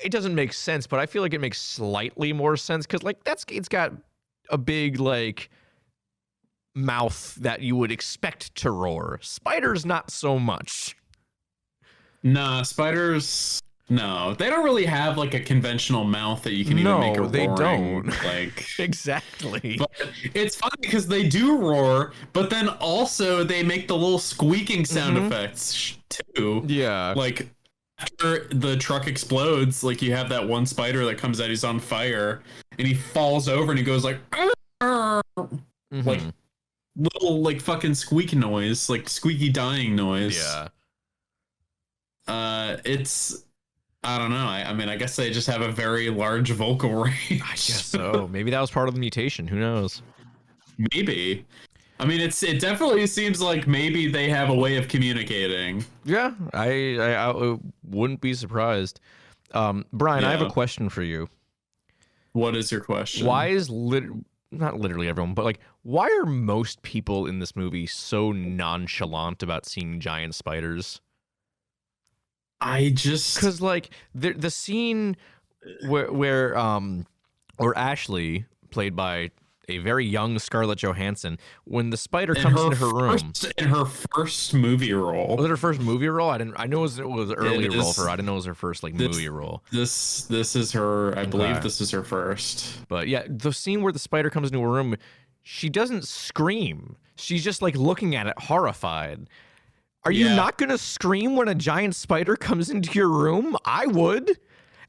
it doesn't make sense, but I feel like it makes slightly more sense because like it's got a big like mouth that you would expect to roar. Spiders not so much. Nah, spiders. No, they don't really have like a conventional mouth that you can even make a roaring. No, they don't. Like exactly. But it's funny because they do roar, but then also they make the little squeaking sound effects too. Yeah. Like after the truck explodes, like you have that one spider that comes out, he's on fire, and he falls over and he goes like, like little like fucking squeak noise, like squeaky dying noise. Yeah. It's. I don't know. I mean, I guess they just have a very large vocal range. I guess so. Maybe that was part of the mutation. Who knows? Maybe. I mean, it definitely seems like maybe they have a way of communicating. Yeah, I wouldn't be surprised. Brian, I have a question for you. What is your question? Why is not literally everyone, but like, why are most people in this movie so nonchalant about seeing giant spiders? Because like the scene where Ashley, played by a very young Scarlett Johansson, when the spider comes into her room in her first movie role. Was it her first movie role? I knew it was an early role for her. I didn't know it was her first like movie role. This is her. I believe this is her first. But yeah, the scene where the spider comes into her room, she doesn't scream. She's just like looking at it, horrified. Are you not going to scream when a giant spider comes into your room? I would.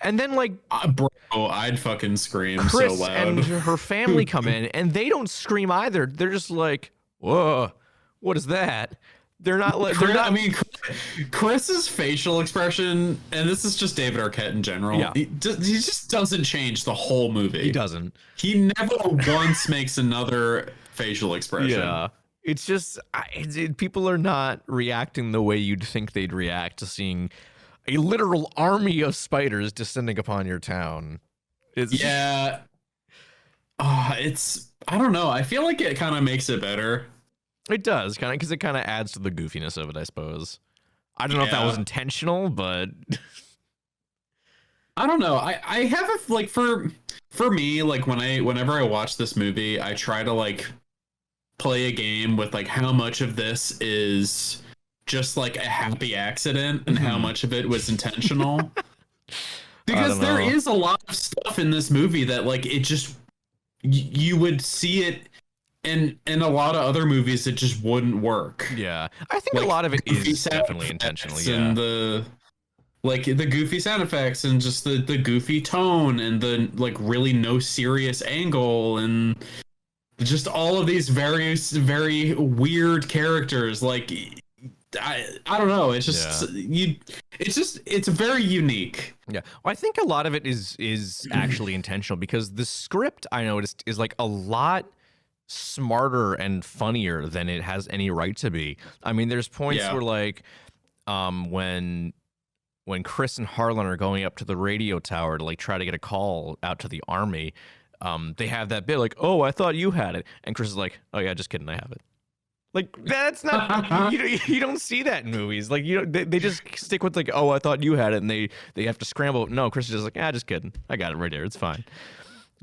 And then like bro, I'd fucking scream Chris so loud. And her family come in and they don't scream either. They're just like, "Whoa, what is that?" They're not like I mean, Chris's facial expression, and this is just David Arquette in general. Yeah. He just doesn't change the whole movie. He doesn't. He never once makes another facial expression. Yeah. It's just people are not reacting the way you'd think they'd react to seeing a literal army of spiders descending upon your town. I don't know. I feel like it kind of makes it better. It does, kind of, because it kind of adds to the goofiness of it, I suppose. I don't know if that was intentional, but I don't know. I have a like for me, like whenever I watch this movie, I try to like play a game with like how much of this is just like a happy accident and how much of it was intentional. Because there is a lot of stuff in this movie that like it just you would see it in a lot of other movies it just wouldn't work. Yeah. I think like, a lot of it is definitely intentional, yeah. And the goofy sound effects and just the goofy tone and the like really no serious angle and just all of these various very weird characters. Like I don't know. It's just it's very unique. Yeah. Well, I think a lot of it is actually intentional because the script I noticed is like a lot smarter and funnier than it has any right to be. I mean, there's points where like when Chris and Harlan are going up to the radio tower to like try to get a call out to the army, they have that bit like, "Oh, I thought you had it," and Chris is like, "Oh yeah, just kidding, I have it." Like that's not you don't see that in movies. Like they just stick with like, "Oh, I thought you had it," and they have to scramble. No, Chris is just like, just kidding, I got it right here, it's fine.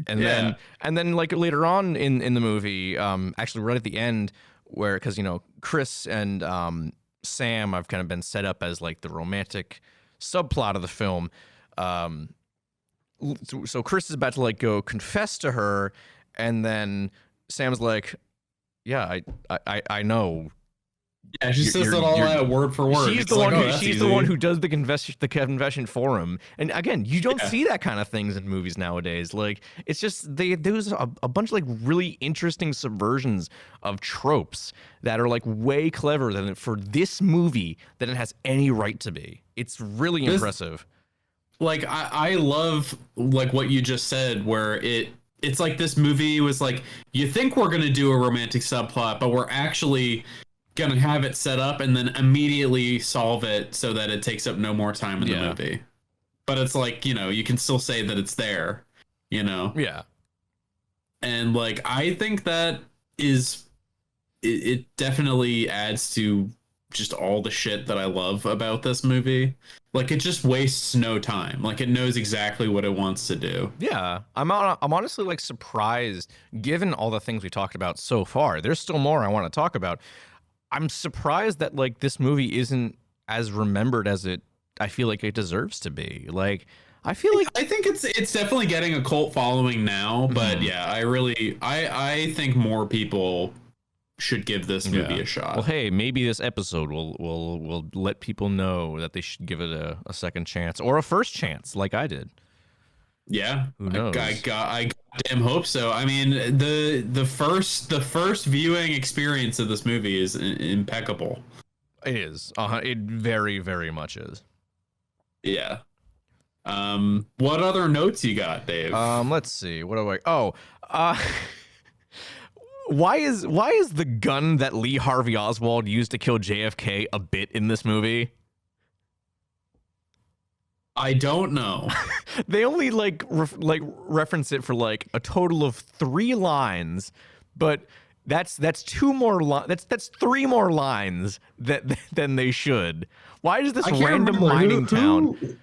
And then like later on in the movie, actually right at the end, where because Chris and Sam have kind of been set up as like the romantic subplot of the film. So Chris is about to like go confess to her, and then Sam's like, "Yeah, I know." Yeah, she says it all out word for word. She's the one who does the confession for him. And again, you don't see that kind of things in movies nowadays. Like it's just there's a bunch of like really interesting subversions of tropes that are like way cleverer than for this movie than it has any right to be. It's really impressive. Like I love like what you just said, where it's like this movie was like, you think we're gonna do a romantic subplot, but we're actually gonna have it set up and then immediately solve it so that it takes up no more time in the movie. But it's like, you can still say that it's there, Yeah. And like I think that it definitely adds to just all the shit that I love about this movie. Like it just wastes no time. Like it knows exactly what it wants to do. Yeah, I'm honestly like surprised, given all the things we talked about so far. There's still more I want to talk about. I'm surprised that like this movie isn't as remembered as I feel like it deserves to be. Like I think it's definitely getting a cult following now, but yeah, I think more people should give this movie a shot. Well, hey, maybe this episode will let people know that they should give it a second chance or a first chance, like I did. Yeah, who knows? I goddamn hope so. I mean, the first viewing experience of this movie is impeccable. It is. It very, very much is. Yeah. What other notes you got, Dave? Let's see. What do Why is the gun that Lee Harvey Oswald used to kill JFK a bit in this movie? I don't know. They only reference it for like a total of 3 lines, but that's 2 more that's 3 more lines than they should. Why does this random mining town?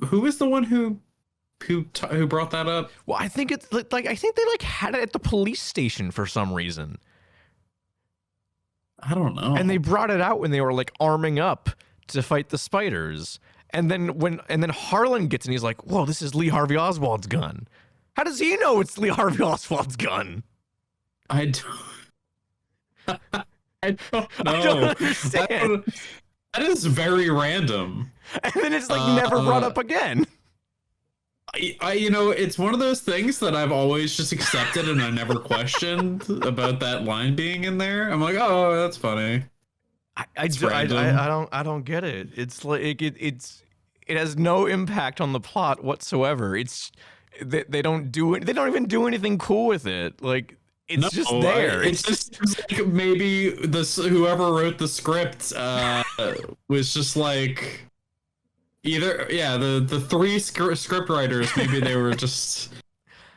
Who is the one who brought that up? Well, I think it's like I think they like had it at the police station for some reason. I don't know. And they brought it out when they were like arming up to fight the spiders. And then Harlan gets and he's like, "Whoa, this is Lee Harvey Oswald's gun." How does he know it's Lee Harvey Oswald's gun? I don't know. I don't understand. That is very random. And then it's like never brought up again. It's one of those things that I've always just accepted and I never questioned about that line being in there. I'm like, oh, that's funny. I don't get it. It's like it has no impact on the plot whatsoever. They don't even do anything cool with it. Like it's just there. It's just like maybe whoever wrote the script was just like either the 3 script writers, maybe they were just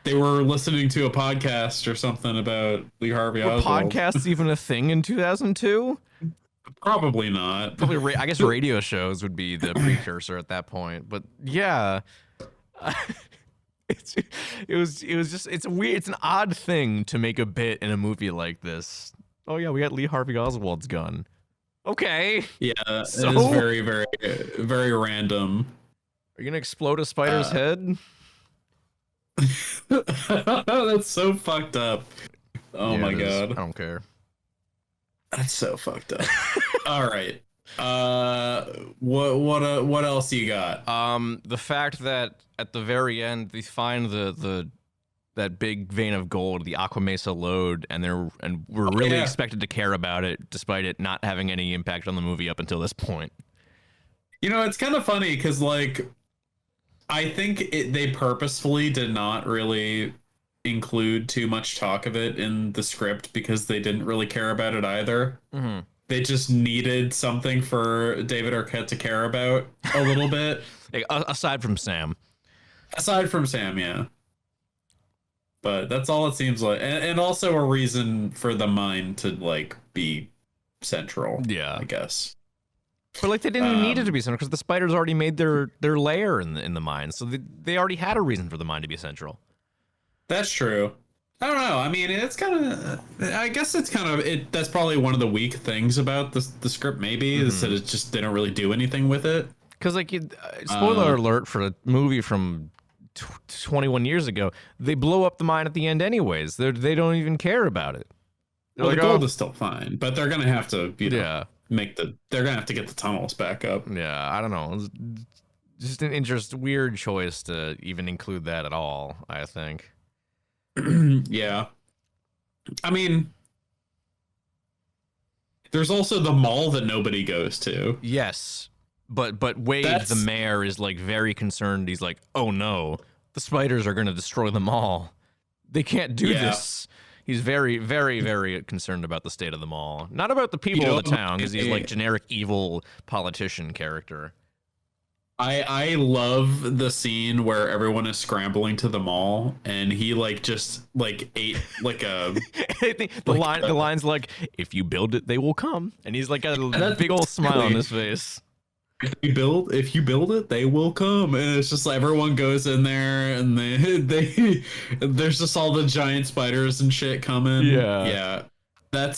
they were listening to a podcast or something about Lee Harvey Were Oswald. podcasts even a thing in 2002? Probably not. Probably, I guess radio shows would be the precursor at that point. But yeah, it's weird. It's an odd thing to make a bit in a movie like this. Oh yeah, we got Lee Harvey Oswald's gun. Okay. Yeah, So? it is very, very, very random. Are you gonna explode a spider's head? That's so fucked up. Oh Yeah, my it is. god. I don't care. That's so fucked up. All right. What else you got? The fact that at the very end they find that big vein of gold, the Aqua Mesa lode, and we're really expected to care about it, despite it not having any impact on the movie up until this point. You know, it's kind of funny because, like, I think they purposefully did not really include too much talk of it in the script because they didn't really care about it either. Mm-hmm. They just needed something for David Arquette to care about a little bit. Aside from Sam. Aside from Sam, yeah. But that's all it seems like. And also a reason for the mine to, like, be central. Yeah. I guess. But like they didn't even need it to be central because the spiders already made their lair in the mine, so they already had a reason for the mine to be central. That's true. I don't know. I mean, it's kind of. I guess it's kind of it. That's probably one of the weak things about the script. Maybe is that it just didn't really do anything with it. Because like, spoiler alert for a movie from 21 years ago, they blow up the mine at the end anyways. They don't even care about it. Well, the gold is still fine, but they're gonna have to, you know, they're gonna have to get the tunnels back up. Yeah, I don't know. It's just an weird choice to even include that at all, I think. Yeah. I mean, there's also the mall that nobody goes to. Yes. But Wade, the mayor, is like very concerned. He's like, oh no, the spiders are gonna destroy the mall. They can't do this. He's very, very, very concerned about the state of the mall. Not about the people of the town, because he's like generic evil politician character. I love the scene where everyone is scrambling to the mall and he like just like ate like a I think the line's like, if you build it, they will come. And he's like got a big old smile on his face. If you build it, they will come. And it's just like everyone goes in there and they there's just all the giant spiders and shit coming. Yeah. That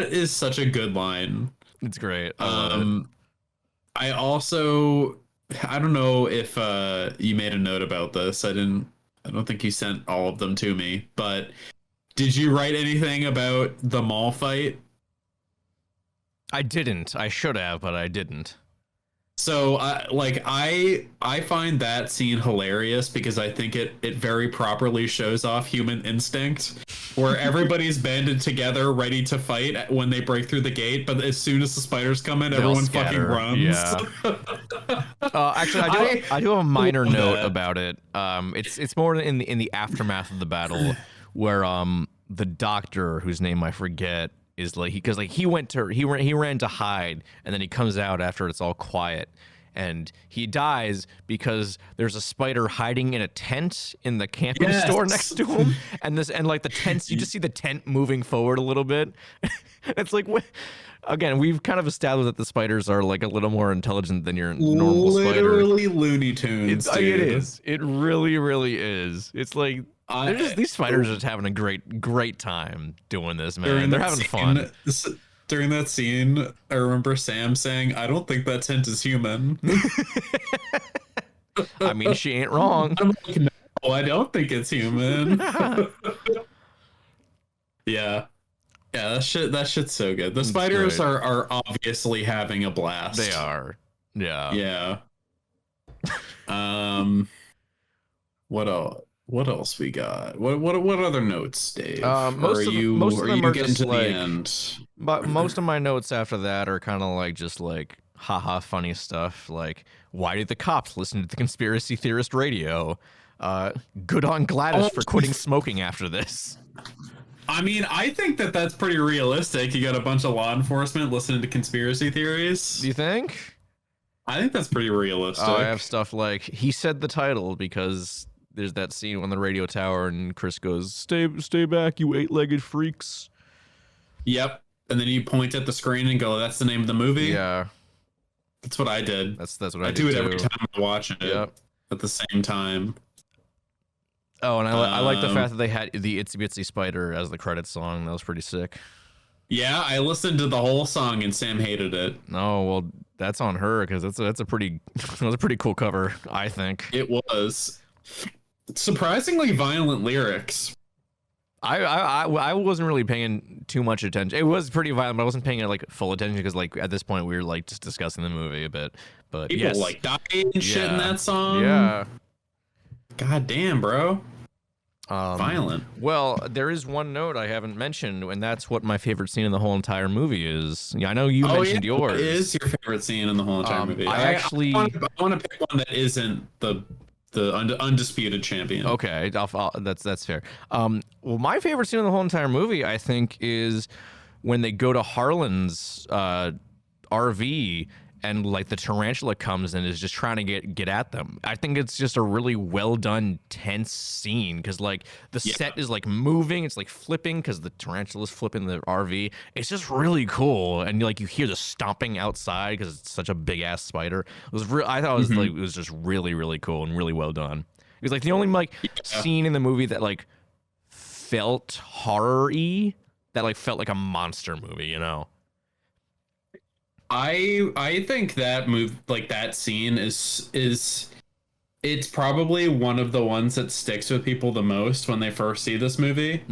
is such a good line. It's great. I love it. I don't know if you made a note about this. I don't think you sent all of them to me, but did you write anything about the mall fight? I didn't. I should have, but I didn't. So I find that scene hilarious because I think it very properly shows off human instinct, where everybody's banded together ready to fight when they break through the gate, but as soon as the spiders come in, everyone fucking runs. Yeah. Actually, I do have a minor note about it. It's more in the aftermath of the battle, where the doctor, whose name I forget, is like he ran to hide, and then he comes out after it's all quiet, and he dies because there's a spider hiding in a tent in the camping store next to him, and like the tents, you just see the tent moving forward a little bit. It's like, again, we've kind of established that the spiders are like a little more intelligent than your normal spider. Literally Looney Tunes. It is. It really, really is. It's like. These spiders are just having a great time doing this, man. They're having fun. During that scene, I remember Sam saying, "I don't think that tent is human." I mean, she ain't wrong. I'm like, no, I don't think it's human. Yeah, that shit's so good. The spiders are obviously having a blast. They are. Yeah. What else? What else we got? What other notes, Dave? Most of them are getting just to like, the end? But most of my notes after that are kind of like just like haha funny stuff. Like, why did the cops listen to the conspiracy theorist radio? Good on Gladys for quitting smoking after this. I mean, I think that's pretty realistic. You got a bunch of law enforcement listening to conspiracy theories. Do you think? I think that's pretty realistic. I have stuff like, he said the title because there's that scene on the radio tower, and Chris goes, "Stay back, you 8-legged freaks." Yep. And then you point at the screen and go, "That's the name of the movie." Yeah, That's what I did. that's what I do did it every too. time I watch it. Yep. At the same time. Oh, and I like the fact that they had the Itsy Bitsy Spider as the credits song. That was pretty sick. Yeah, I listened to the whole song and Sam hated it. No, well, that's on her because that's a pretty that was a pretty cool cover, I think. It was surprisingly violent lyrics. I wasn't really paying too much attention. It was pretty violent, but I wasn't paying like full attention because like at this point we were like just discussing the movie a bit. But People yes. like dying and shit in that song. Yeah. God damn, bro. Violent. Well, there is one note I haven't mentioned, and that's what my favorite scene in the whole entire movie is. Yeah, I know you mentioned yours. What is your favorite scene in the whole entire movie? I want to pick one that isn't the undisputed champion. Okay, that's fair. Well, my favorite scene in the whole entire movie, I think, is when they go to Harlan's RV and like the tarantula comes and is just trying to get at them. I think it's just a really well done, tense scene because like the set is like moving, it's like flipping because the tarantula's flipping the RV. It's just really cool, and like you hear the stomping outside because it's such a big ass spider. It was I thought it was like it was just really really cool and really well done. It was like the only like scene in the movie that like felt horror-y, that like felt like a monster movie, you know. I think that that scene is it's probably one of the ones that sticks with people the most when they first see this movie.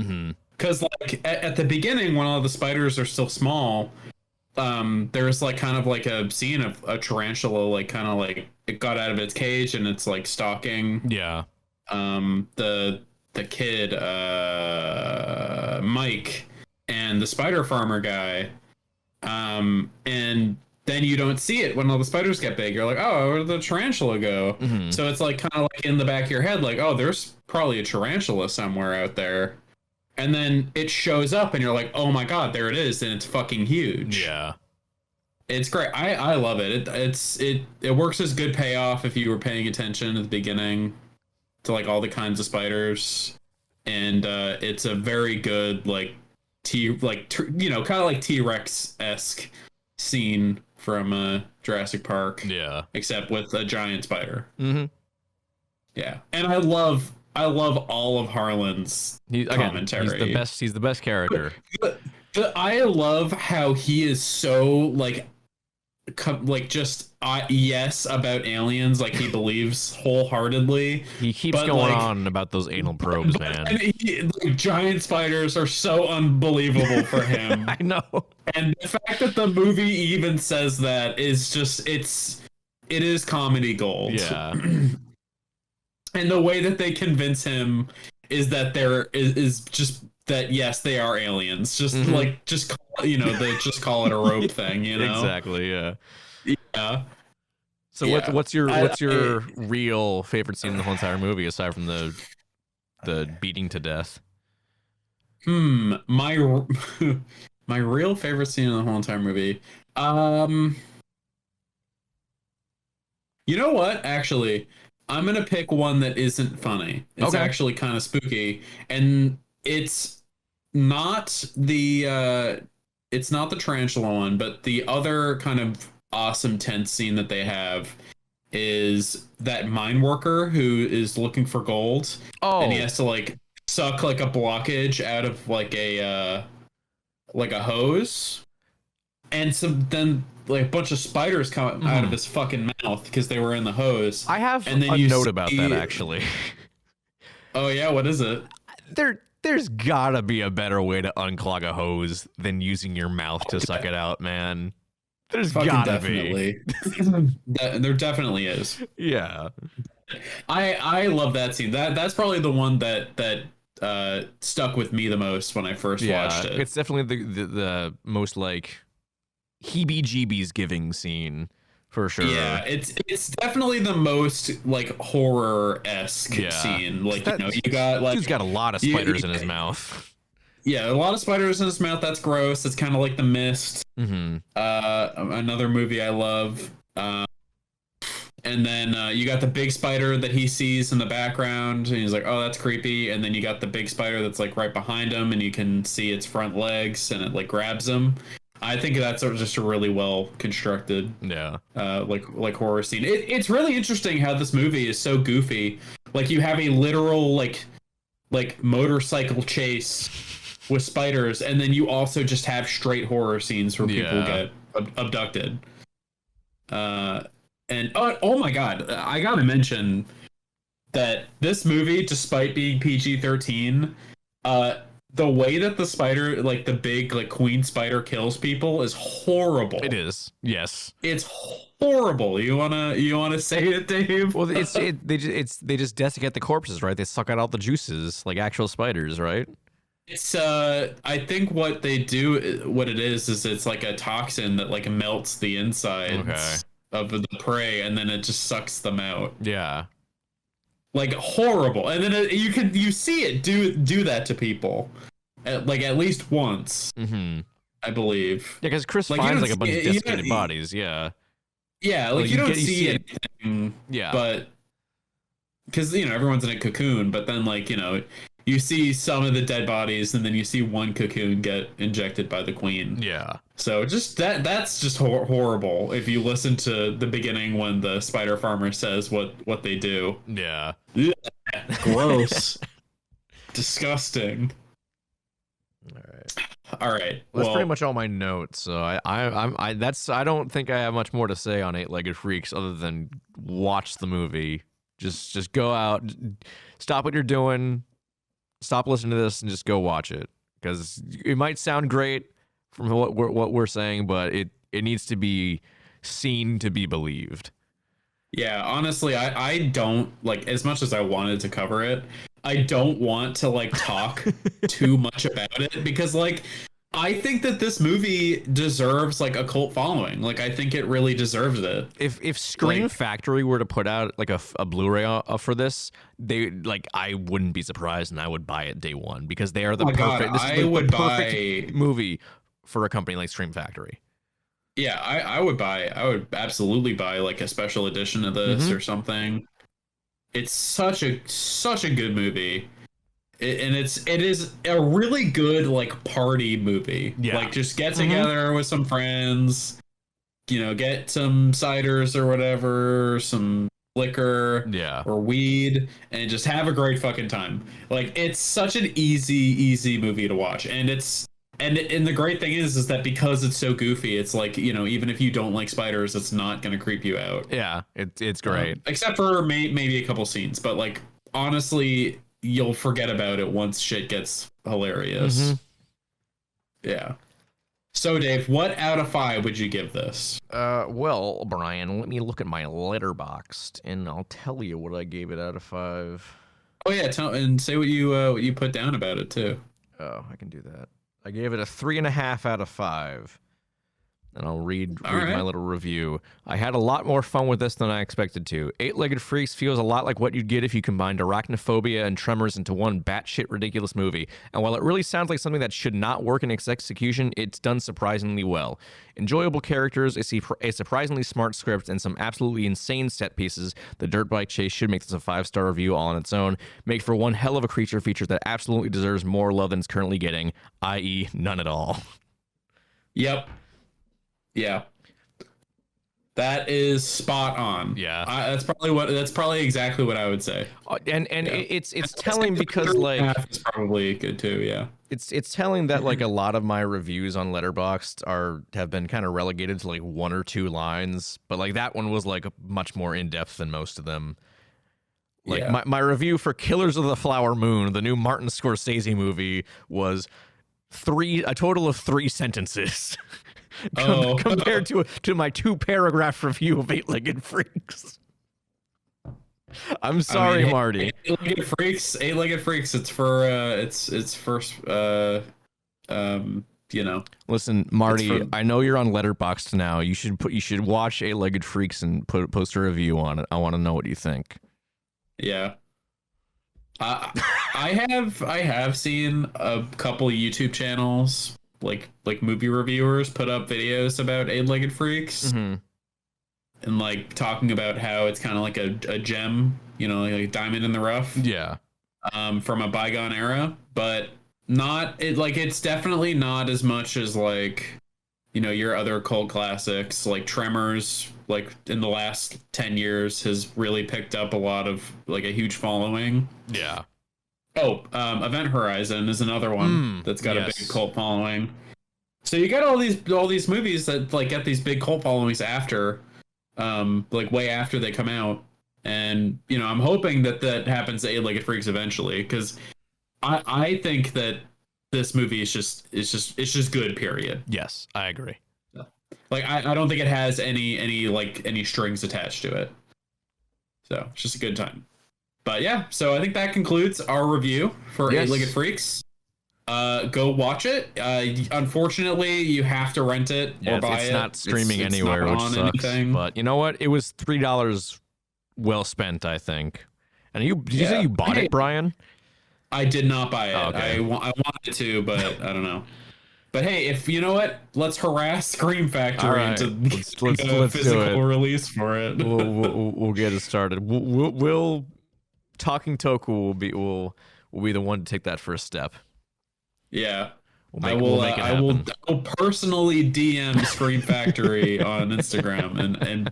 Because like at the beginning, when all the spiders are still small, there's like kind of like a scene of a tarantula like kind of like it got out of its cage and it's like stalking the kid Mike and the spider farmer guy. And then you don't see it when all the spiders get big. You're like, oh, where'd the tarantula go? So it's like kind of like in the back of your head, like, oh, there's probably a tarantula somewhere out there. And then it shows up and you're like, oh my God, there it is. And it's fucking huge. Yeah. It's great. I love it. It works as good payoff if you were paying attention at the beginning to like all the kinds of spiders. And it's a very good like kind of like T-Rex-esque scene from Jurassic Park. Yeah. Except with a giant spider. Yeah. And I love all of Harlan's commentary. He's the best character. I love how he is so like just yes about aliens, like he believes wholeheartedly. He keeps going on about those anal probes, man. Like, giant spiders are so unbelievable for him. I know. And the fact that the movie even says that is just it is comedy gold. Yeah. And the way that they convince him is that there is just that yes, they are aliens. Just like they just call it a rope thing, you know? Exactly, yeah. Yeah. So what's your real favorite scene in the whole entire movie aside from the beating to death? My real favorite scene in the whole entire movie. You know what? Actually, I'm gonna pick one that isn't funny. It's actually kind of spooky, and it's not the tarantula one, but the other kind of awesome tense scene that they have is that mine worker who is looking for gold. And he has to like suck like a blockage out of like a hose, and then like a bunch of spiders come out of his fucking mouth because they were in the hose. I have a note about that actually. Oh yeah, what is it? There's gotta be a better way to unclog a hose than using your mouth to suck it out, man. There's gotta be. There definitely is. Yeah. I love that scene. That's probably the one that stuck with me the most when I first watched it. It's definitely the most like heebie-jeebies giving scene for sure. Yeah, it's definitely the most like horror-esque scene. Like you got like he's got a lot of spiders in his mouth. Yeah, a lot of spiders in his mouth. That's gross. It's kind of like The Mist. Another movie I love. And then you got the big spider that he sees in the background, and he's like, "Oh, that's creepy." And then you got the big spider that's like right behind him, and you can see its front legs, and it like grabs him. I think that's just a really well constructed, like horror scene. It's really interesting how this movie is so goofy. Like you have a literal like motorcycle chase with spiders, and then you also just have straight horror scenes where people get abducted. And oh my god, I gotta mention that this movie, despite being PG-13, the way that the spider, like the big like queen spider, kills people is horrible. It is, yes. It's horrible. You wanna say it, Dave? Well, they just desiccate the corpses, right? They suck out all the juices like actual spiders, right? It's I think what they do, what it is it's like a toxin that like melts the insides of the prey, and then it just sucks them out. Yeah, like horrible. And then you see it do that to people, at least once. Mm-hmm. I believe. Yeah, because Chris finds like a bunch of desiccated bodies. Yeah. Yeah, like you don't see anything. Yeah, but because everyone's in a cocoon, but then you see some of the dead bodies, and then you see one cocoon get injected by the queen. Yeah. So just that's just horrible. If you listen to the beginning when the spider farmer says what they do. Yeah. Gross. Disgusting. All right. Well, that's pretty much all my notes. So I don't think I have much more to say on Eight-Legged Freaks other than watch the movie. Just go out, stop what you're doing. Stop listening to this and just go watch it, because it might sound great from what we're saying, but it needs to be seen to be believed. Yeah, honestly, I don't, like, as much as I wanted to cover it, I don't want to talk too much about it, because I think that this movie deserves a cult following. I think it really deserves it. If Scream Factory were to put out a Blu-ray for this, I wouldn't be surprised, and I would buy it day one, because they are the perfect. This is the perfect movie for a company like Scream Factory. Yeah, I would absolutely buy a special edition of this or something. It's such a good movie. And it is a really good party movie. Yeah. Just get together with some friends, get some ciders or whatever, some liquor or weed, and just have a great fucking time. It's such an easy movie to watch, and the great thing is that because it's so goofy, it's even if you don't like spiders, it's not gonna creep you out. Yeah, it's great. Except for maybe a couple scenes, but honestly, you'll forget about it once shit gets hilarious. Yeah. So Dave, what out of 5 would you give this? Well, Brian, let me look at my Letterboxd, and I'll tell you what I gave it out of 5. Oh yeah, and say what you put down about it too. Oh, I can do that. I gave it a 3.5 out of 5. And I'll read my little review. I had a lot more fun with this than I expected to. Eight-Legged Freaks feels a lot like what you'd get if you combined arachnophobia and Tremors into one batshit ridiculous movie. And while it really sounds like something that should not work in its execution, it's done surprisingly well. Enjoyable characters, a surprisingly smart script, and some absolutely insane set pieces. The dirt bike chase should make this a 5-star review all on its own. Make for one hell of a creature feature that absolutely deserves more love than it's currently getting, i.e. none at all. Yep. Yeah, that is spot on. Yeah, that's probably exactly what I would say. And it's telling because it's probably good too. Yeah, it's telling that a lot of my reviews on Letterboxd have been kind of relegated to 1 or 2 lines, but that one was much more in depth than most of them. My review for Killers of the Flower Moon, the new Martin Scorsese movie, was a total of 3 sentences. Compared to my 2-paragraph review of Eight-Legged Freaks. I'm sorry, Marty. Eight-Legged Freaks. It's for it's first. Listen, Marty. I know you're on Letterboxd now. You should watch Eight-Legged Freaks and post a review on it. I want to know what you think. Yeah. I have seen a couple YouTube channels like movie reviewers put up videos about Eight-Legged Freaks. and like talking about how it's kind of like a gem, you know, like a diamond in the rough, Yeah. from a bygone era, but not it like it's definitely not as much as like, you know, your other cult classics like Tremors, like in the last 10 years has really picked up a lot of like a huge following. Yeah. Oh, Event Horizon is another one that's got a big Yes. cult following. So you got all these movies that like get these big cult followings after, like way after they come out, and you know I'm hoping that that happens to Eight-Legged Freaks eventually, because I think that this movie is just good. Period. Yes, I agree. Like I don't think it has any strings attached to it. So it's just a good time. But yeah, so I think that concludes our review for Yes. Eight-Legged Freaks. Go watch it. Unfortunately, you have to rent it or buy it. It's not streaming It's anywhere, not which on sucks. anything. But you know what? It was $3 well spent, I think. And did you say you bought it, Brian? I did not buy it. Oh, okay. I wanted to, but I don't know. But hey, if you know what, let's harass Scream Factory All right. into Let's a do physical it. release for it. We'll get it started. We'll Talking Toku will be the one to take that first step. Yeah. We'll make it I happen. will personally DM Scream Factory on Instagram and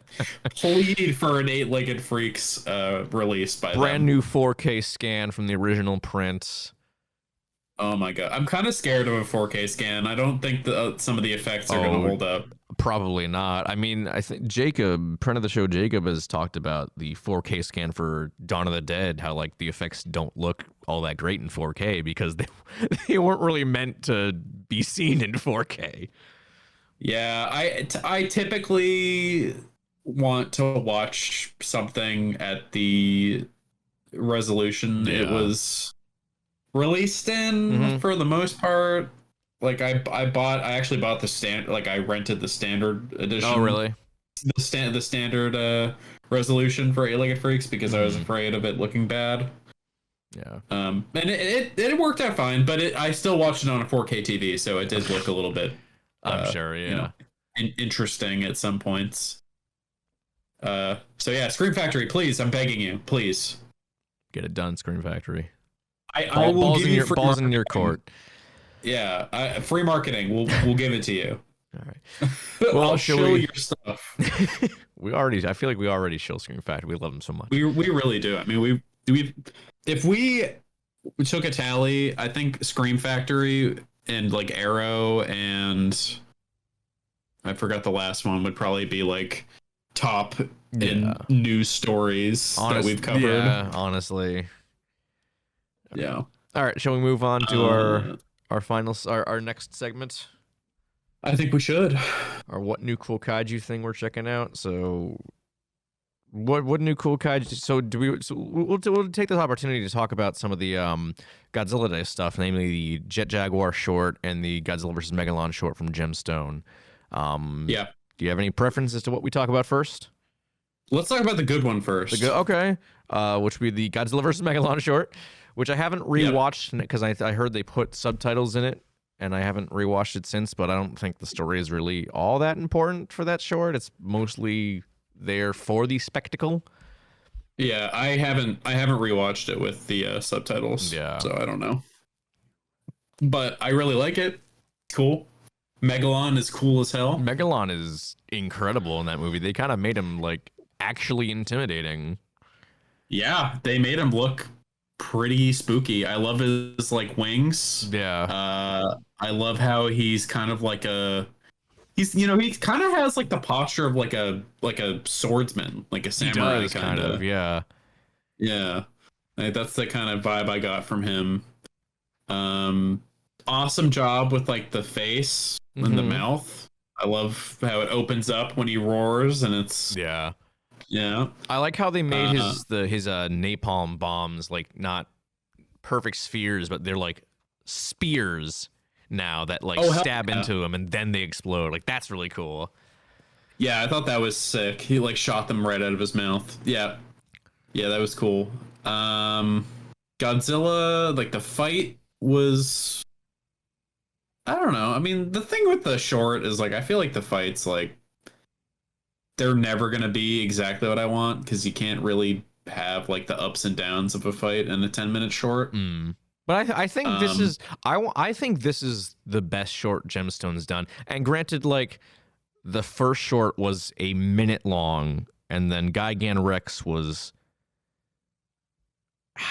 plead for an Eight-Legged Freaks release by Brand them. new 4K scan from the original print. Oh my god, I'm kind of scared of a 4K scan. I don't think some of the effects are going to hold up. Probably not. I mean, I think friend of the show, Jacob, has talked about the 4K scan for Dawn of the Dead, how like the effects don't look all that great in 4K because they weren't really meant to be seen in 4K. Yeah, I typically want to watch something at the resolution it was released in for the most part. Like I actually bought the like I rented the standard edition. Oh, really? The standard resolution for Eight-Legged Freaks because I was afraid of it looking bad. Yeah. And it worked out fine, but I still watched it on a 4K TV, so it did look a little bit. I'm sure. Yeah. You know, interesting at some points. So yeah, Scream Factory, please, I'm begging you, please. Get it done, Scream Factory. I will give you balls in your court. Yeah, free marketing. We'll give it to you. All right. Well, I'll show your stuff. I feel like we already show Scream Factory. We love them so much. We really do. I mean, we if we took a tally, I think Scream Factory and like Arrow and I forgot the last one would probably be like top in news stories that we've covered. Yeah, honestly. Yeah. All right, shall we move on to our next segment? I think we should. Our what new cool kaiju thing we're checking out. So what new cool kaiju? So we'll take this opportunity to talk about some of the Godzilla Day stuff, namely the Jet Jaguar short and the Godzilla vs. Megalon short from Gemstone. Yeah. Do you have any preference as to what we talk about first? Let's talk about the good one first. Okay. Which would be the Godzilla vs. Megalon short, which I haven't rewatched because I heard they put subtitles in it, and I haven't rewatched it since. But I don't think the story is really all that important for that short. It's mostly there for the spectacle. Yeah, I haven't rewatched it with the subtitles. Yeah. So I don't know. But I really like it. Cool. Megalon is cool as hell. Megalon is incredible in that movie. They kind of made him like actually intimidating. Yeah, they made him look pretty spooky. I love his like wings. Yeah. I love how he's kind of like he kind of has like the posture of like a swordsman, like a samurai kind of. Yeah. Yeah. Like, that's the kind of vibe I got from him. Awesome job with like the face and the mouth. I love how it opens up when he roars, and it's yeah. I like how they made his napalm bombs like not perfect spheres, but they're like spears now that like stab into him and then they explode. Like that's really cool. Yeah, I thought that was sick. He like shot them right out of his mouth. Yeah, that was cool. Godzilla, like the fight was, I don't know. I mean, the thing with the short is like I feel like the fights like they're never gonna be exactly what I want because you can't really have like the ups and downs of a fight in a 10-minute short. But I think this is I think this is the best short Gemstone's done. And granted, like the first short was a minute long, and then Gigan Rex was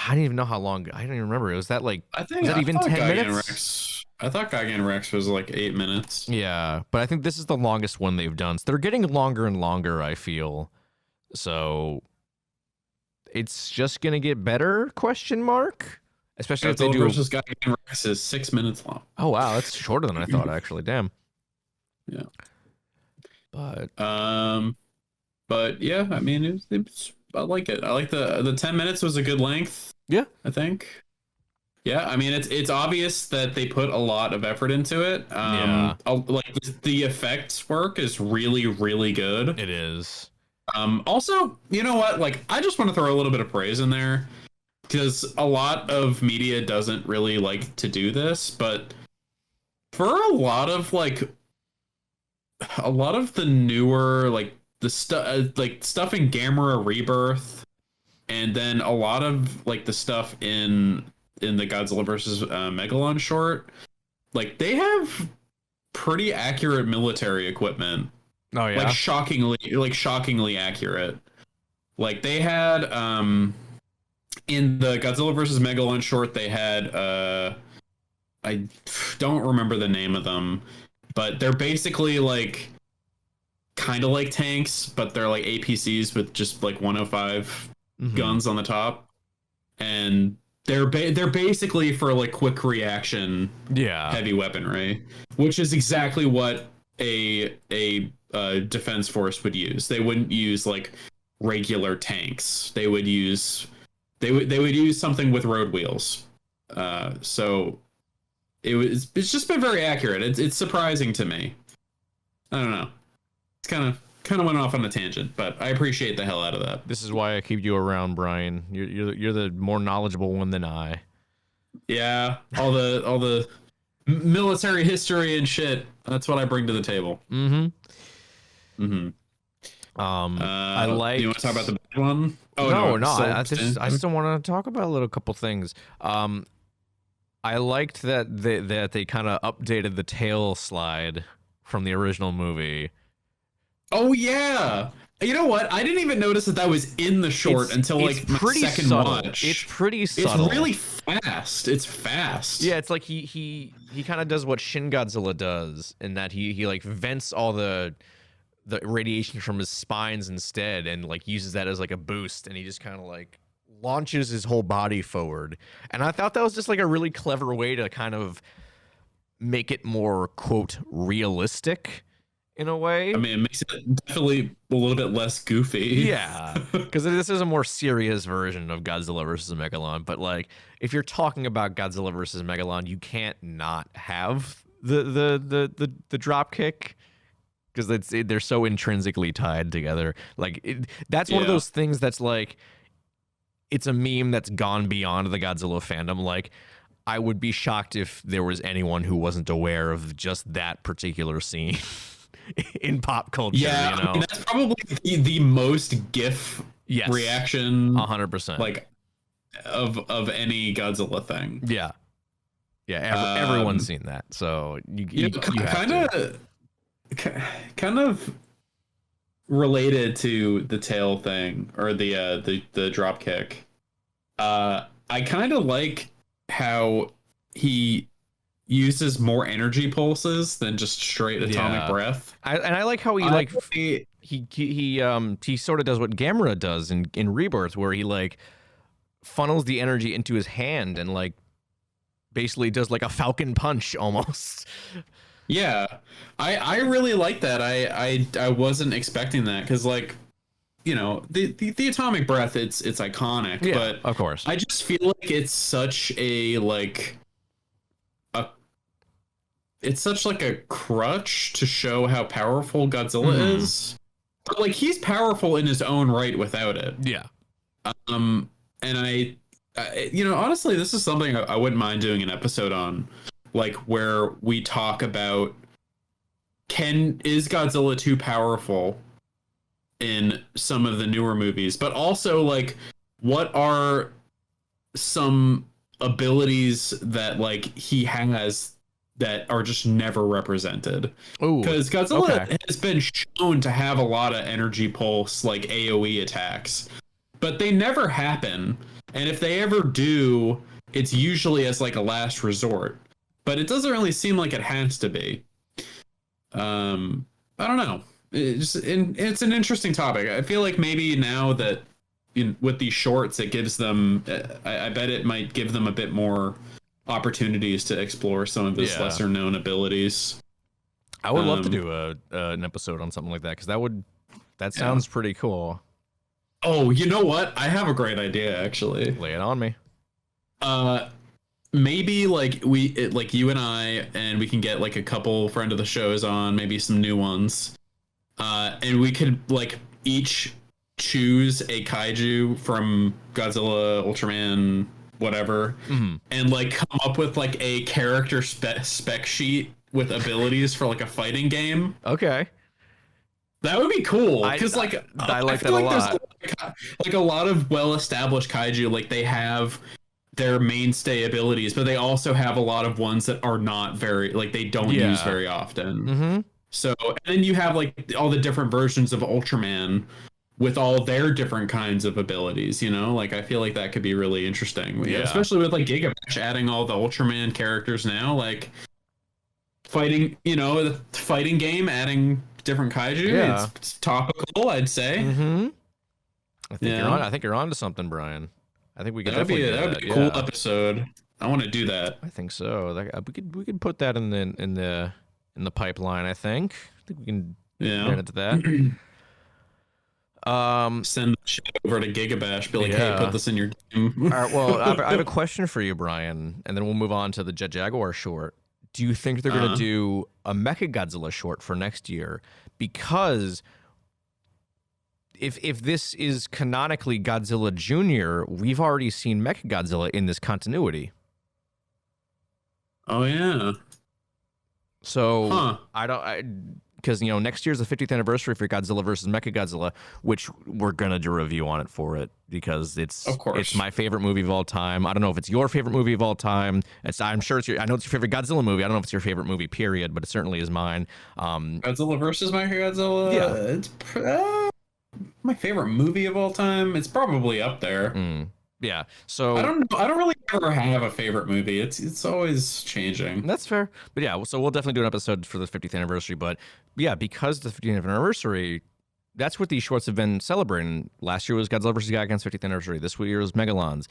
I don't even know how long. I don't even remember. Was that like I think was that even 10 minutes? I thought Gigan Rex was like 8 minutes. Yeah, but I think this is the longest one they've done. So they're getting longer and longer, I feel. So it's just gonna get better? Question mark. Especially if they do versus Gigan Rex is 6 minutes long. Oh wow, that's shorter than I thought. Actually, damn. Yeah. But yeah, I mean, I like it. I like the 10 minutes was a good length. Yeah, I think. Yeah, I mean, it's obvious that they put a lot of effort into it. Like the effects work is really, really good. it is. Also, you know what? Like, I just want to throw a little bit of praise in there because a lot of media doesn't really like to do this, but for a lot of the newer like the stuff stuff in Gamera Rebirth, and then a lot of like the stuff in the Godzilla versus Megalon short, like they have pretty accurate military equipment. Oh yeah, like shockingly accurate. Like they had in the Godzilla versus Megalon short, they had I don't remember the name of them, but they're basically like kind of like tanks, but they're like APCs with just like 105 guns on the top, and they're basically for like quick reaction heavy weaponry, which is exactly what a defense force would use. They wouldn't use like regular tanks. They would use something with road wheels. So it's just been very accurate. It's surprising to me. I don't know. It's kind of went off on a tangent, but I appreciate the hell out of that. This is why I keep you around, Brian. You're the more knowledgeable one than I. Yeah, all the military history and shit. That's what I bring to the table. I like. You want to talk about the bad one? Oh no. I still want to talk about a little couple things. I liked that they kind of updated the tail slide from the original movie. Oh yeah. You know what? I didn't even notice that was in the short until like my second watch. It's pretty subtle. It's really fast. It's fast. Yeah, it's like he kind of does what Shin Godzilla does, in that he like vents all the radiation from his spines instead, and like uses that as like a boost, and he just kind of like launches his whole body forward. And I thought that was just like a really clever way to kind of make it more, quote, realistic in a way. I mean, it makes it definitely a little bit less goofy. Yeah, because this is a more serious version of Godzilla versus Megalon. But like, if you're talking about Godzilla versus Megalon, you can't not have the drop kick, because they're so intrinsically tied together. Like that's one of those things that's like, it's a meme that's gone beyond the Godzilla fandom. Like, I would be shocked if there was anyone who wasn't aware of just that particular scene in pop culture. Yeah, you know? I mean, that's probably the most GIF reaction. 100%. Like of any Godzilla thing. Yeah. Yeah. Everyone's seen that. So you kind of related to the tail thing, or the drop kick. I kind of like how he uses more energy pulses than just straight atomic breath. I like how he sort of does what Gamera does in Rebirth, where he like funnels the energy into his hand and like basically does like a falcon punch almost. Yeah, I really like that. I wasn't expecting that, because like, you know, the atomic breath, it's iconic, but of course I just feel like it's such a crutch to show how powerful Godzilla is. But like, he's powerful in his own right without it. Yeah. And I you know, honestly, this is something I wouldn't mind doing an episode on, like where we talk about, is Godzilla too powerful in some of the newer movies, but also like what are some abilities that like he has that are just never represented? Ooh, Because Godzilla okay. has been shown to have a lot of energy pulse, like AoE attacks, but they never happen. And if they ever do, it's usually as like a last resort. But it doesn't really seem like it has to be. I don't know. It's an interesting topic. I feel like maybe now that with these shorts, it gives them. I bet it might give them a bit more opportunities to explore some of his Yeah. lesser known abilities. I would love to Um, do an episode on something like that because that yeah. sounds pretty cool. Oh, you know what? I have a great idea actually. Lay it on me. Uh, maybe like like you and we can get like a couple friend of the shows on, maybe some new ones. And we could like each choose a kaiju from Godzilla, Ultraman, whatever, and like come up with like a character spec sheet with abilities for like a fighting game. Okay. That would be cool I because like I like that feel a like there's lot. like a lot of well-established kaiju, like they have their mainstay abilities, but they also have a lot of ones that are not very like they don't use Yeah. very often. Mm-hmm. So, and then you have like all the different versions of Ultraman with all their different kinds of abilities, you know? Like I feel like that could be really interesting. Yeah. Especially with like Gigabash adding all the Ultraman characters now, like fighting, the fighting game adding different kaiju. Yeah. It's topical, I'd say. Mm-hmm. Yeah. I think you're on to something, Brian. I think we could That would be definitely do that would be a that. cool episode. I want to do that. I think so. We could put that in the pipeline. I think we can Yeah. get into that. Send the shit over to Gigabash, be like, Yeah. hey, put this in your game. All right, well, I have a question for you, Brian, and then we'll move on to the Jet Jaguar short. Do you think they're going to do a Mechagodzilla short for next year? Because if this is canonically Godzilla Jr., we've already seen Mechagodzilla in this continuity. Oh yeah. So because next year's the 50th anniversary for Godzilla versus Mechagodzilla, which we're gonna do a review on it for it because Of course. it's my favorite movie of all time. I don't know if it's your favorite movie of all time. I'm sure I know it's your favorite Godzilla movie. I don't know if it's your favorite movie, period, but it certainly is mine. Godzilla versus Mechagodzilla. Yeah. It's my favorite movie of all time. It's probably up there. Yeah. So I don't know. I don't really ever have a favorite movie. It's always changing. that's fair. But yeah, so we'll definitely do an episode for the 50th anniversary. But yeah, because the 50th anniversary, that's what these shorts have been celebrating. Last year was Godzilla vs. Gigant's 50th anniversary. This year was Megalon's.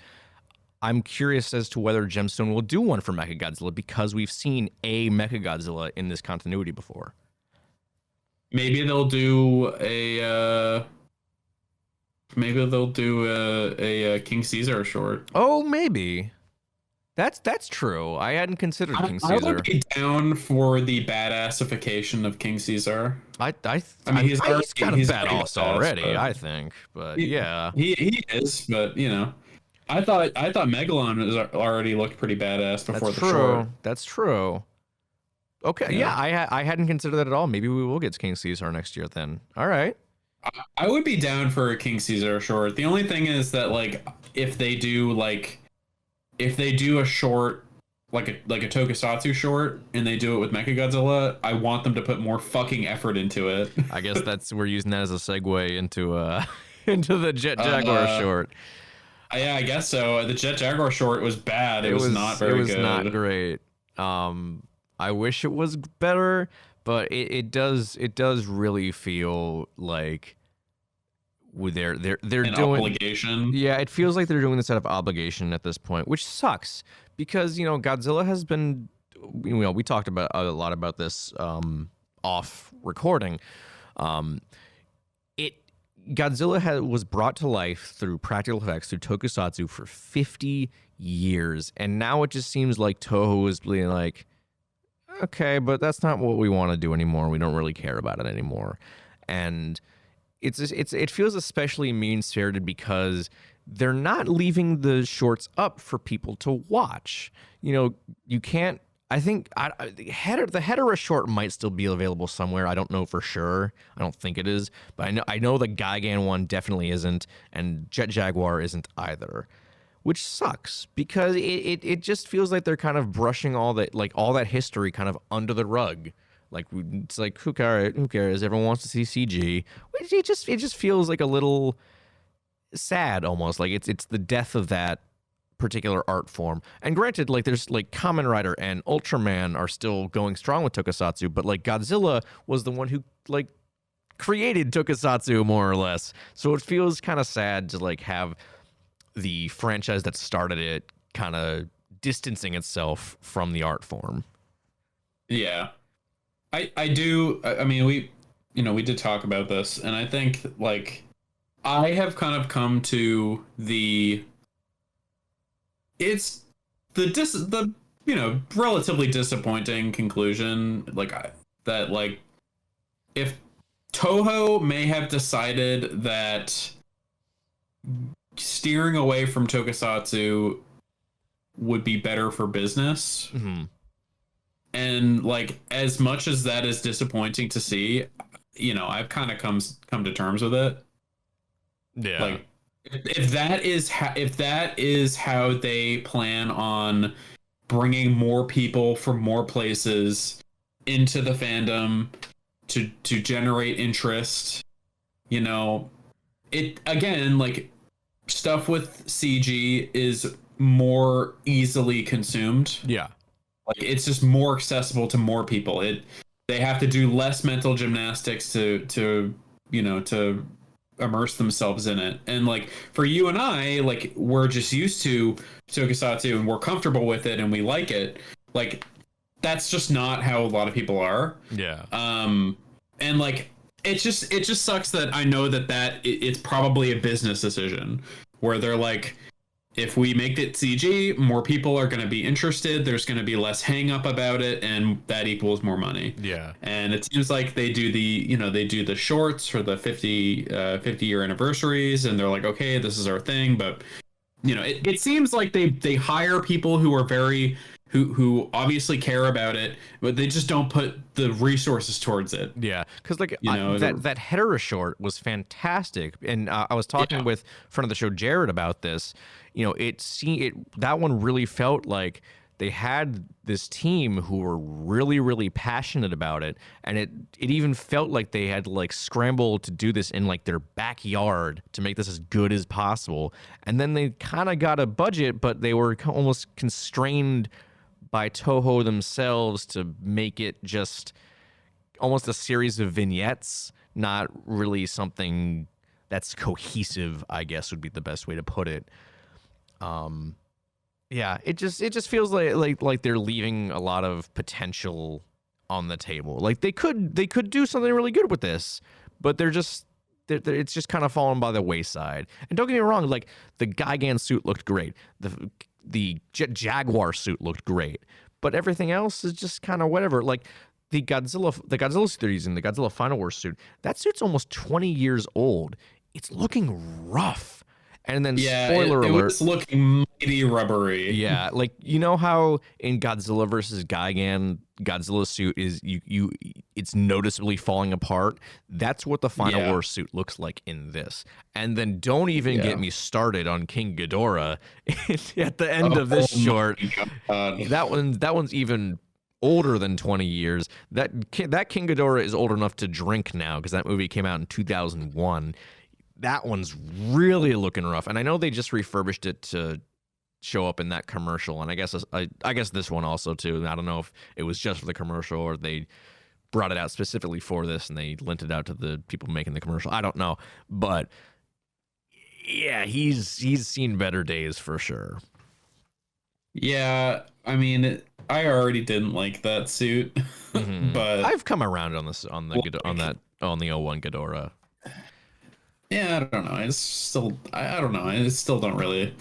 I'm curious as to whether Gemstone will do one for Mechagodzilla because we've seen a Mechagodzilla in this continuity before. Maybe they'll do a. Maybe they'll do a King Caesar short. Oh, maybe. That's true. I hadn't considered King I Caesar. would be down for the badassification of King Caesar. I mean, he's kind of already badass badass, already, but- I think. But yeah. He is, but I thought Megalon already looked pretty badass before That's the short. That's true. Okay, yeah, I hadn't considered that at all. Maybe we will get King Caesar next year then. All right. I would be down for a King Caesar short. The only thing is that like if they do a short like a tokusatsu short and they do it with Mechagodzilla, I want them to put more fucking effort into it. I guess we're using that as a segue into into the Jet Jaguar short. Yeah, I guess so. The Jet Jaguar short was bad. It was not very good. It was not great. I wish it was better, but it does really feel like they're An doing obligation. Yeah, it feels like they're doing this out of obligation at this point, which sucks because Godzilla has been we talked about a lot about this off recording. Godzilla was brought to life through practical effects through tokusatsu for 50 years, and now it just seems like Toho is being like, okay, but that's not what we want to do anymore. We don't really care about it anymore. And it feels especially mean-spirited because they're not leaving the shorts up for people to watch. You can't I think the Hedera short might still be available somewhere. I don't know for sure. I don't think it is, but I know the Gigan one definitely isn't, and Jet Jaguar isn't either, which sucks because it just feels like they're kind of brushing all that history kind of under the rug. Like it's like who cares? Who cares? Everyone wants to see CG. It just feels like a little sad almost. Like it's the death of that particular art form. And granted, like there's like Kamen Rider and Ultraman are still going strong with Tokusatsu, but like Godzilla was the one who like created Tokusatsu more or less. So it feels kind of sad to like have the franchise that started it kind of distancing itself from the art form. Yeah. I do. I mean, we did talk about this, and I think like I have kind of come to it's the relatively disappointing conclusion that like if Toho may have decided that steering away from Tokusatsu would be better for business. Mm-hmm. And like as much as that is disappointing to see, I've kind of come to terms with it. Yeah. Like if that is how they plan on bringing more people from more places into the fandom to generate interest, it again, like stuff with CG is more easily consumed. Yeah. Like it's just more accessible to more people. They have to do less mental gymnastics to immerse themselves in it. And like for you and I, like we're just used to Tokusatsu and we're comfortable with it and we like it. Like that's just not how a lot of people are. Yeah. And like it just sucks that I know that it's probably a business decision where they're like, if we make it CG, more people are going to be interested. There's going to be less hang up about it, and that equals more money. Yeah. And it seems like they do the shorts for the 50 year anniversaries, and they're like, okay, this is our thing. But it seems like they hire people who are who obviously care about it, but they just don't put the resources towards it. Yeah, because like that Hedera short was fantastic, and I was talking with friend of the show Jared about this. That one really felt like they had this team who were really, really passionate about it, and it even felt like they had like scrambled to do this in like their backyard to make this as good as possible. And then they kind of got a budget, but they were almost constrained by Toho themselves to make it just almost a series of vignettes, not really something that's cohesive, I guess would be the best way to put it. Yeah, it just feels like they're leaving a lot of potential on the table. Like they could do something really good with this, but it's just kind of fallen by the wayside. And don't get me wrong, like the Gigan suit looked great. The Jet Jaguar suit looked great, but everything else is just kind of whatever. Like the Godzilla suit they're using, the Godzilla Final War suit, that suit's almost 20 years old. It's looking rough. And then spoiler alert, it's looking mighty rubbery. Yeah, like how in Godzilla versus Gigan, Godzilla's suit is it's noticeably falling apart. That's what the Final War suit looks like in this. And then don't even get me started on King Ghidorah at the end of this short. That one's even older than 20 years. That King Ghidorah is old enough to drink now because that movie came out in 2001. That one's really looking rough, and I know they just refurbished it to show up in that commercial, and I guess this one also too. I don't know if it was just for the commercial or they brought it out specifically for this and they lent it out to the people making the commercial. I don't know, but yeah, he's seen better days for sure. Yeah, I mean, I already didn't like that suit, but I've come around on the 01 Ghidorah. Yeah, I don't know. I don't know. I still don't really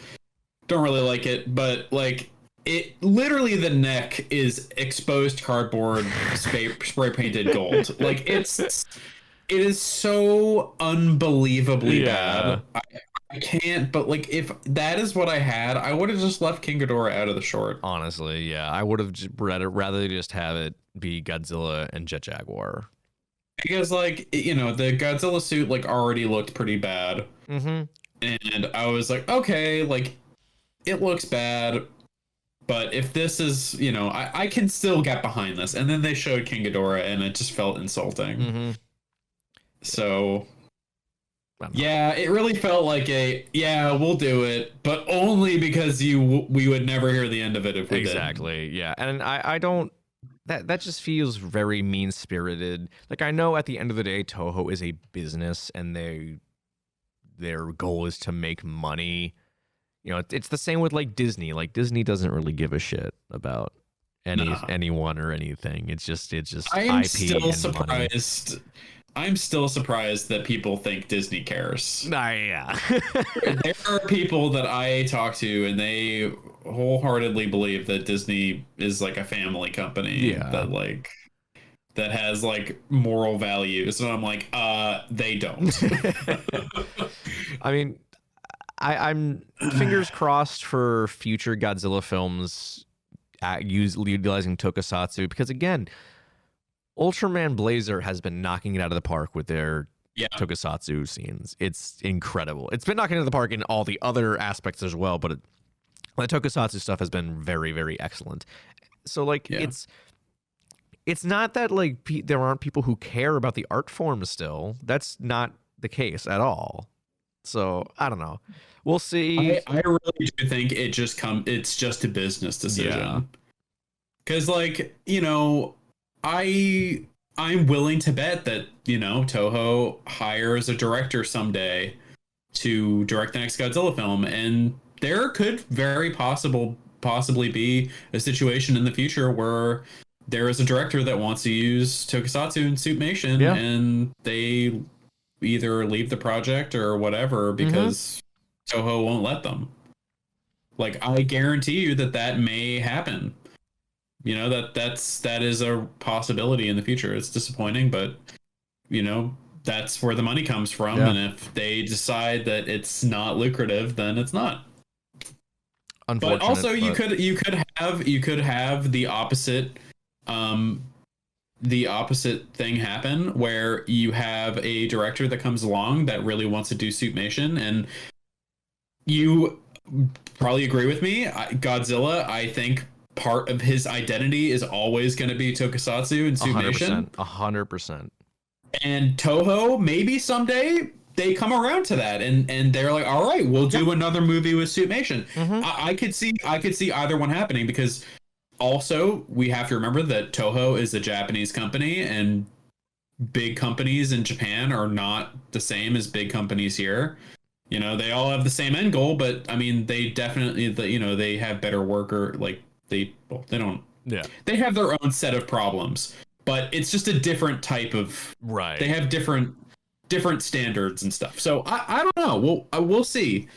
like it, but like it literally the neck is exposed cardboard spray painted gold. Like it is so unbelievably bad. I can't, but like if that is what I had, I would have just left King Ghidorah out of the short. Honestly, yeah, I would have rather just have it be Godzilla and Jet Jaguar. Because like the Godzilla suit like already looked pretty bad. Mm-hmm. And I was like, okay, like it looks bad, but if this is, I can still get behind this. And then they showed King Ghidorah and it just felt insulting. Mm-hmm. So yeah, it really felt like yeah, we'll do it, but only because we would never hear the end of it if we did. Exactly. Yeah. And I don't that just feels very mean-spirited. Like, I know at the end of the day Toho is a business and their goal is to make money. It's the same with like Disney. Like, Disney doesn't really give a shit about anyone or anything. It's just I am IP still and surprised. Money. I'm still surprised that people think Disney cares. Yeah. There are people that I talk to and they wholeheartedly believe that Disney is like a family company that has like moral values. And I'm like, they don't. I mean, I'm fingers crossed for future Godzilla films utilizing tokusatsu, because again, Ultraman Blazer has been knocking it out of the park with their tokusatsu scenes. It's incredible. It's been knocking it out of the park in all the other aspects as well, but the tokusatsu stuff has been very, very excellent. So like it's not that like there aren't people who care about the art form still. That's not the case at all. So I don't know. We'll see. I really do think it's just a business decision. Because I'm willing to bet that, Toho hires a director someday to direct the next Godzilla film, and there could very possibly be a situation in the future where there is a director that wants to use tokusatsu and suitmation, and they either leave the project or whatever because Toho won't let them. Like, I guarantee you that may happen. That is a possibility in the future. It's disappointing, but that's where the money comes from. And if they decide that it's not lucrative, then it's not. But also, you could have the opposite thing happen, where you have a director that comes along that really wants to do suitmation, and you probably agree with me. Godzilla, I think part of his identity is always going to be tokusatsu and suitmation. 100%. And Toho, maybe someday they come around to that, and they're like, all right, we'll do another movie with suitmation. I could see either one happening, because also we have to remember that Toho is a Japanese company, and big companies in Japan are not the same as big companies here. They all have the same end goal, but I mean, they definitely, they have better worker, like they don't. Yeah. They have their own set of problems, but it's just a different type of. Right. They have different standards and stuff. So I don't know. We'll see.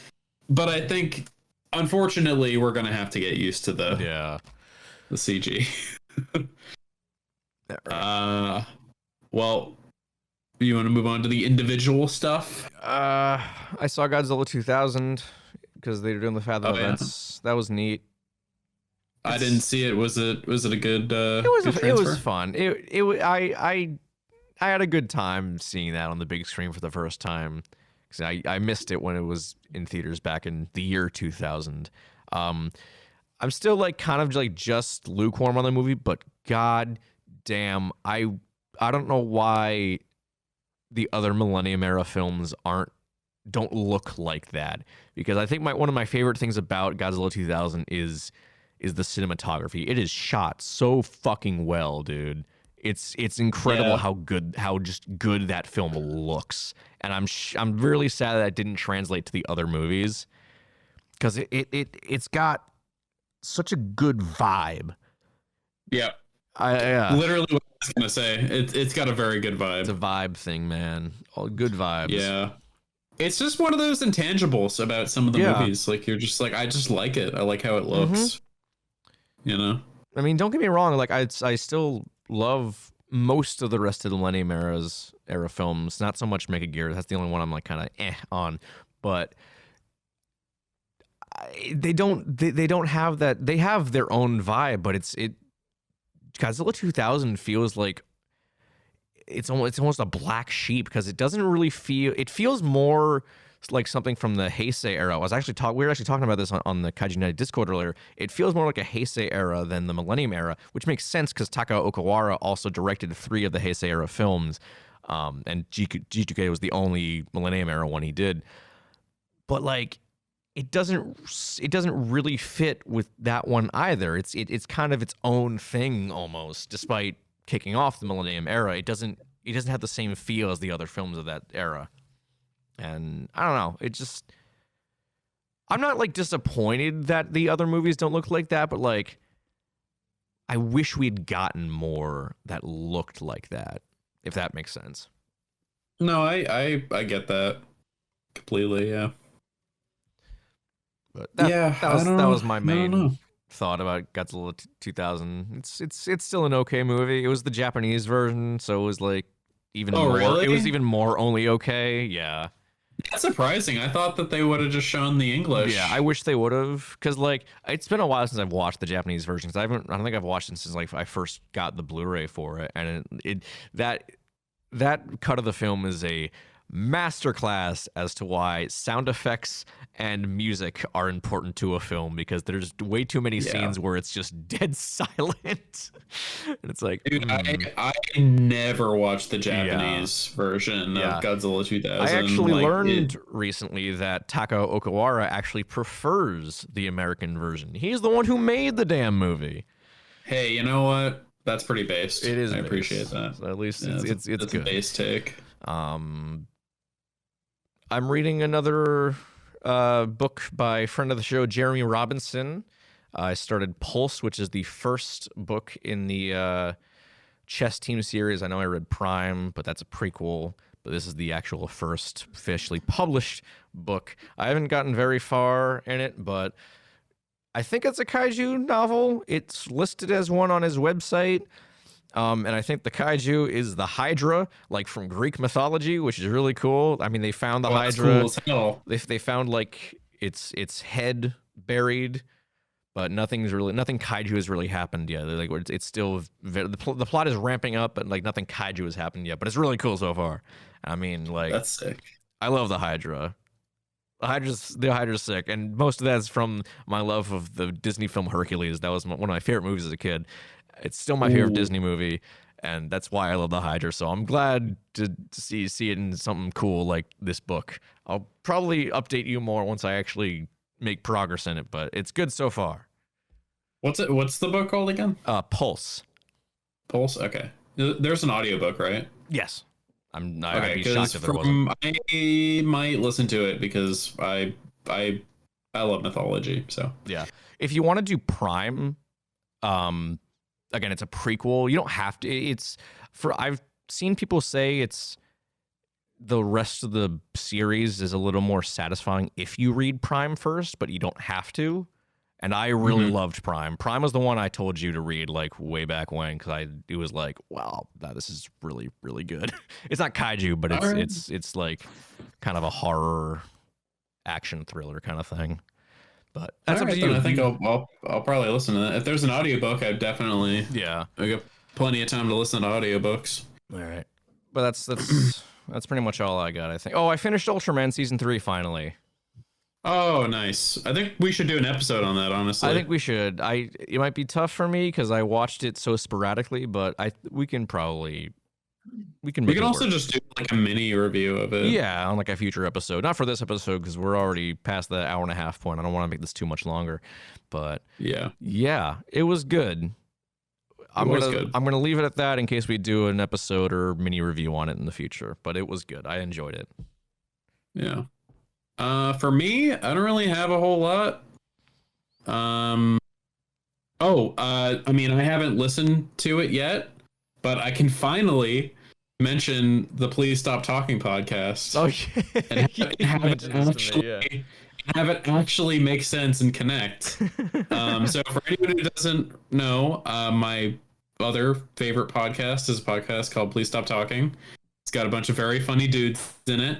But I think, unfortunately, we're gonna have to get used to the CG. Well, you want to move on to the individual stuff? I saw Godzilla 2000 because they were doing the Fathom events. That was neat. I didn't see it. Was it a good? It was fun. I had a good time seeing that on the big screen for the first time, because I missed it when it was in theaters back in the year 2000. I'm still like kind of like just lukewarm on the movie, but god damn, I don't know why the other Millennium Era films don't look like that, because I think one of my favorite things about Godzilla 2000 is the cinematography. It is shot so fucking well, dude. It's incredible how just good that film looks, and I'm really sad that it didn't translate to the other movies, because it's got such a good vibe. Yeah. Literally what I was gonna say. It's got a very good vibe. It's a vibe thing, man. All good vibes. Yeah. It's just one of those intangibles about some of the movies. Like, you're just like, I just like it. I like how it looks. I mean, don't get me wrong. Like, I still love most of the rest of the Millennium era films. Not so much Mechagear. That's the only one I'm like kind of on. But they don't have that. They have their own vibe, but Godzilla 2000 feels like it's almost a black sheep because it doesn't really feel. It feels more like something from the Heisei era. We were actually talking about this on the Kaiju United Discord earlier. It feels more like a Heisei era than the Millennium era, which makes sense because Takao Okawara also directed 3 of the Heisei era films, and G2K was the only Millennium era one he did. But like, it doesn't really fit with that one either. It's kind of its own thing almost, despite kicking off the Millennium era. It doesn't have the same feel as the other films of that era. And I don't know. I'm not like disappointed that the other movies don't look like that, but like, I wish we'd gotten more that looked like that, if that makes sense. No, I get that completely. Yeah. But that was my main thought about Godzilla 2000. It's still an okay movie. It was the Japanese version, so it was like even more. Really? It was even more only okay. Yeah. That's surprising. I thought that they would have just shown the English. Yeah, I wish they would have, because like it's been a while since I've watched the Japanese version. I don't think I've watched it since like I first got the Blu-ray for it, and that cut of the film is a masterclass as to why sound effects and music are important to a film, because there's way too many scenes where it's just dead silent. And it's like, dude, I never watched the Japanese version of Godzilla 2000. I actually learned recently that Takao Okawara actually prefers the American version. He's the one who made the damn movie. Hey, you know what? That's pretty based. It is. I appreciate that. So at least it's good. A base take. I'm reading another book by a friend of the show, Jeremy Robinson. I started Pulse, which is the first book in the Chess Team series. I know I read Prime, but that's a prequel. But this is the actual first officially published book. I haven't gotten very far in it, but I think it's a kaiju novel. It's listed as one on his website. And I think the kaiju is the Hydra, like from Greek mythology, which is really cool. I mean, they found the Hydra. Cool as hell. They found like its head buried, but nothing kaiju has really happened yet. Like it's still the plot is ramping up, but like nothing kaiju has happened yet. But it's really cool so far. I mean, like, that's sick. I love the Hydra. The Hydra's sick, and most of that's from my love of the Disney film Hercules. That was one of my favorite movies as a kid. It's still my favorite Disney movie, and that's why I love the Hydra. So I'm glad to see it in something cool like this book. I'll probably update you more once I actually make progress in it, but it's good so far. What's the book called again? Pulse. Pulse. Okay. There's an audiobook, right? Yes. I'd okay, be shocked if there wasn't. I might listen to it because I love mythology. So yeah, if you want to do Prime, again, it's a prequel. You don't have to. I've seen people say it's the rest of the series is a little more satisfying if you read Prime first, but you don't have to. And I really loved Prime. Prime was the one I told you to read like way back when, because it was like, wow, this is really, really good. It's not kaiju, but it's like kind of a horror action thriller kind of thing. But that's up to you. I think I'll probably listen to that. If there's an audiobook, I definitely I got plenty of time to listen to audiobooks. All right, but that's pretty much all I got, I think. Oh, I finished Ultraman season 3 finally. Oh, nice. I think we should do an episode on that, honestly. I think we should. It might be tough for me because I watched it so sporadically, but we can also just do like a mini review of it. Yeah, on like a future episode. Not for this episode because we're already past the hour and a half point. I don't want to make this too much longer. But yeah, it was good. I'm gonna leave it at that in case we do an episode or mini review on it in the future. But it was good. I enjoyed it. Yeah. For me, I don't really have a whole lot. I mean, I haven't listened to it yet, but I can finally mention the Please Stop Talking podcast. Oh, yeah. And have it actually make sense and connect. So for anyone who doesn't know, my other favorite podcast is a podcast called Please Stop Talking. It's got a bunch of very funny dudes in it.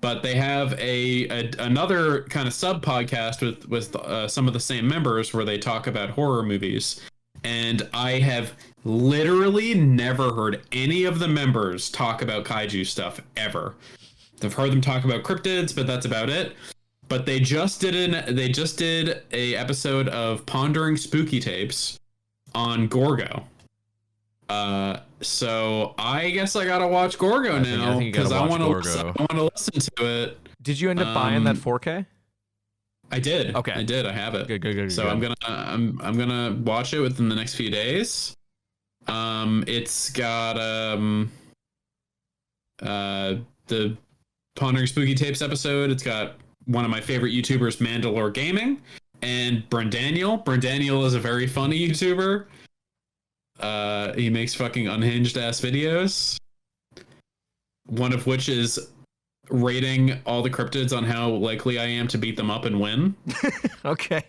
but they have another kind of sub podcast with some of the same members where they talk about horror movies. And I have literally never heard any of the members talk about kaiju stuff ever. I've heard them talk about cryptids, but that's about it. But they just did a episode of Pondering Spooky Tapes on Gorgo. So I guess I gotta watch Gorgo now because I want to listen to it. Did you end up buying that 4K? I did. Okay, I did. I have it. Good. So I'm gonna watch it within the next few days. It's got the Pondering Spooky Tapes episode. It's got one of my favorite YouTubers, Mandalore Gaming, and Brandaniel. Brandaniel is a very funny YouTuber. He makes fucking unhinged ass videos. One of which is rating all the cryptids on how likely I am to beat them up and win. Okay.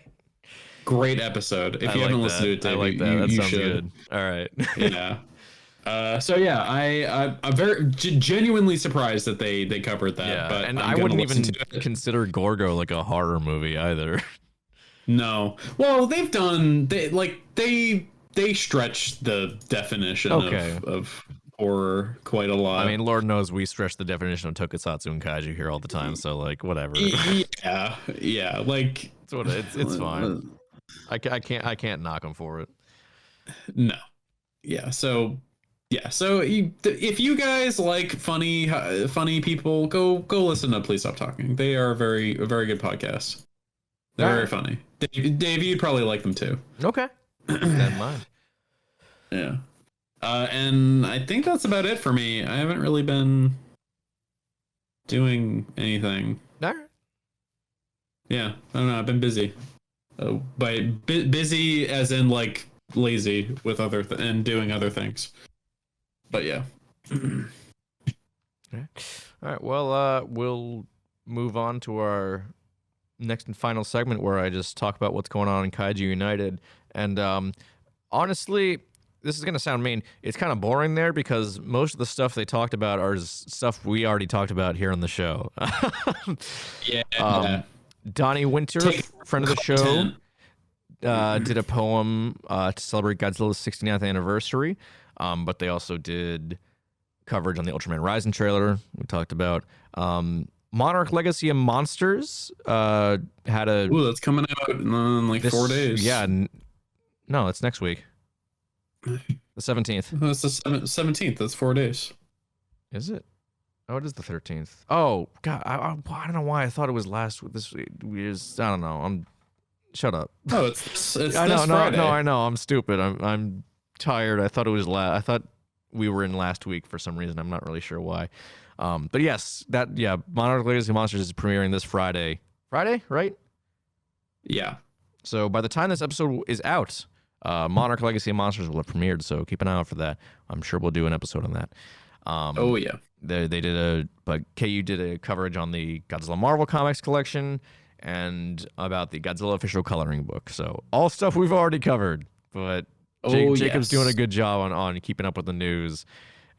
Great episode. If you haven't listened to it, Dave, I like that. That you sounds should. Good. All right. Yeah. So yeah, I'm very genuinely surprised that they covered that. Yeah, but and I wouldn't even consider Gorgo like a horror movie either. No. Well, they stretch the definition of horror quite a lot. I mean, Lord knows we stretch the definition of tokusatsu and kaiju here all the time, so like whatever. Yeah, like it's fine. I can't knock them for it. No. Yeah, so if you guys like funny people, go listen to Please Stop Talking. They are a very good podcast. They're very funny. Dave, you'd probably like them too. Okay. Keep that in mind. Yeah. And I think that's about it for me. I haven't really been doing anything. All right. Yeah, I don't know. I've been busy. Busy as in like lazy with and doing other things. But yeah. Okay. All right. Well, we'll move on to our next and final segment where I just talk about what's going on in Kaiju United. And honestly, this is going to sound mean. It's kind of boring there because most of the stuff they talked about are stuff we already talked about here on the show. Yeah. Donnie Winter, friend of the show, did a poem to celebrate Godzilla's 69th anniversary. But they also did coverage on the Ultraman Rising trailer we talked about. Monarch Legacy of Monsters had a... Ooh, that's coming out in like 4 days. Yeah. No, it's next week. The 17th. That's the 17th. That's 4 days. Is it? Oh, it is the 13th. Oh, God. I don't know why I thought it was last week. This week. I don't know. Shut up. No, it's I know, this Friday. No, I know. I'm stupid. I'm tired. I thought it was I thought we were in last week for some reason. I'm not really sure why. But yes, Monarch Legacy of Monsters is premiering this Friday. Friday, right? Yeah. So by the time this episode is out, Monarch Legacy of Monsters will have premiered, so keep an eye out for that. I'm sure we'll do an episode on that. Oh yeah. They did but KU did a coverage on the Godzilla Marvel Comics collection and about the Godzilla official coloring book. So all stuff we've already covered, but Jacob's doing a good job on keeping up with the news.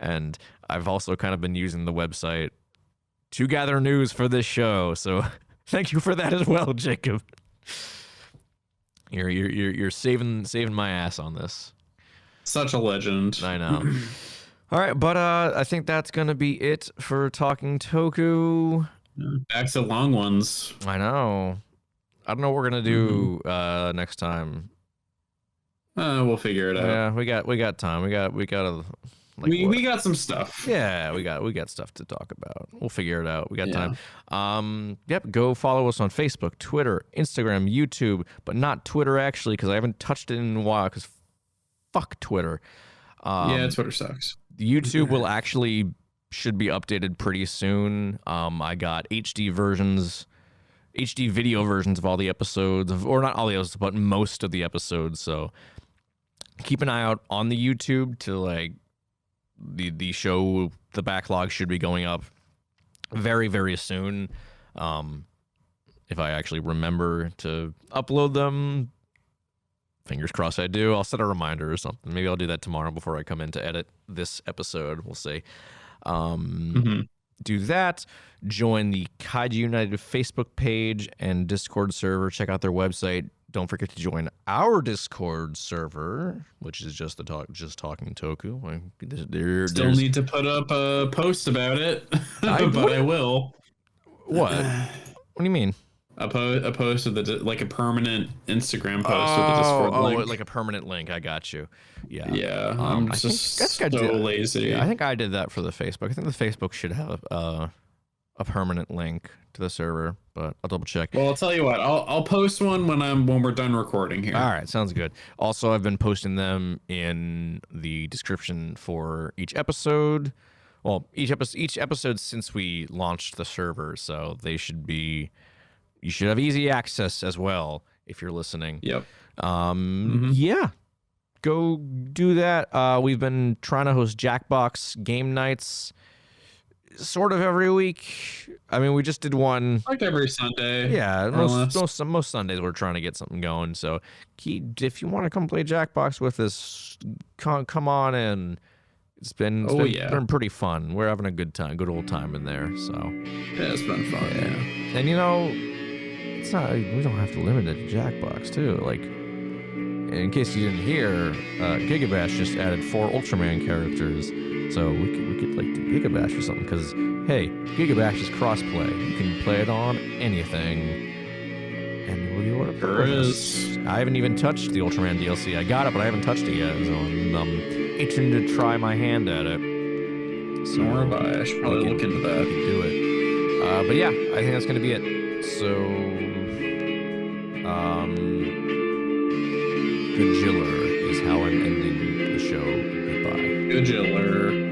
And I've also kind of been using the website to gather news for this show. So thank you for that as well, Jacob. You're saving my ass on this. Such a legend. I know. All right, but I think that's gonna be it for Talking Toku. Back to long ones. I know. I don't know what we're gonna do next time. We'll figure it out. Yeah, we got time. We got we got some stuff. Yeah, we got stuff to talk about. We'll figure it out. We got time. Yep. Go follow us on Facebook, Twitter, Instagram, YouTube, but not Twitter actually because I haven't touched it in a while. Because fuck Twitter. Twitter sucks. YouTube will actually should be updated pretty soon. I got HD video versions of all the episodes, or not all the episodes, but most of the episodes. So keep an eye out on the YouTube to like the show. The backlog should be going up very, very soon. If I actually remember to upload them, fingers crossed I do. I'll set a reminder or something. Maybe I'll do that tomorrow before I come in to edit this episode. We'll see. do that. Join the Kaiju United Facebook page and Discord server. Check out their website. Don't forget to join our Discord server, which is just Talking Toku. Still need to put up a post about it, but I will. What? What do you mean? A post with like a permanent Instagram post with a Discord link. Like a permanent link. I got you. Yeah. Yeah. I'm just so lazy. Yeah, I think I did that for the Facebook. I think the Facebook should have a permanent link to the server, but I'll double check. Well, I'll tell you what. I'll post one when we're done recording here. All right, sounds good. Also, I've been posting them in the description for each episode. Well, each episode since we launched the server, so they should be. You should have easy access as well if you're listening. Yep. Yeah. Go do that. We've been trying to host Jackbox game nights sort of every week. I mean, we just did one. Like every Sunday. Yeah, most Sundays we're trying to get something going. So if you want to come play Jackbox with us, come on in. It's been pretty fun. We're having a good old time in there. So yeah, it's been fun. Yeah. And it's not. We don't have to limit it to Jackbox too. Like, in case you didn't hear, Gigabash just added 4 Ultraman characters, so we could like do Gigabash or something. Because hey, Gigabash is crossplay. You can play it on anything, and will you want to play this? I haven't even touched the Ultraman DLC. I got it, but I haven't touched it yet. So I'm itching to try my hand at it. So I should probably look into that. Do it. But yeah, I think that's gonna be it. So, Godzilla is how I'm ending the show. Goodbye. Godzilla.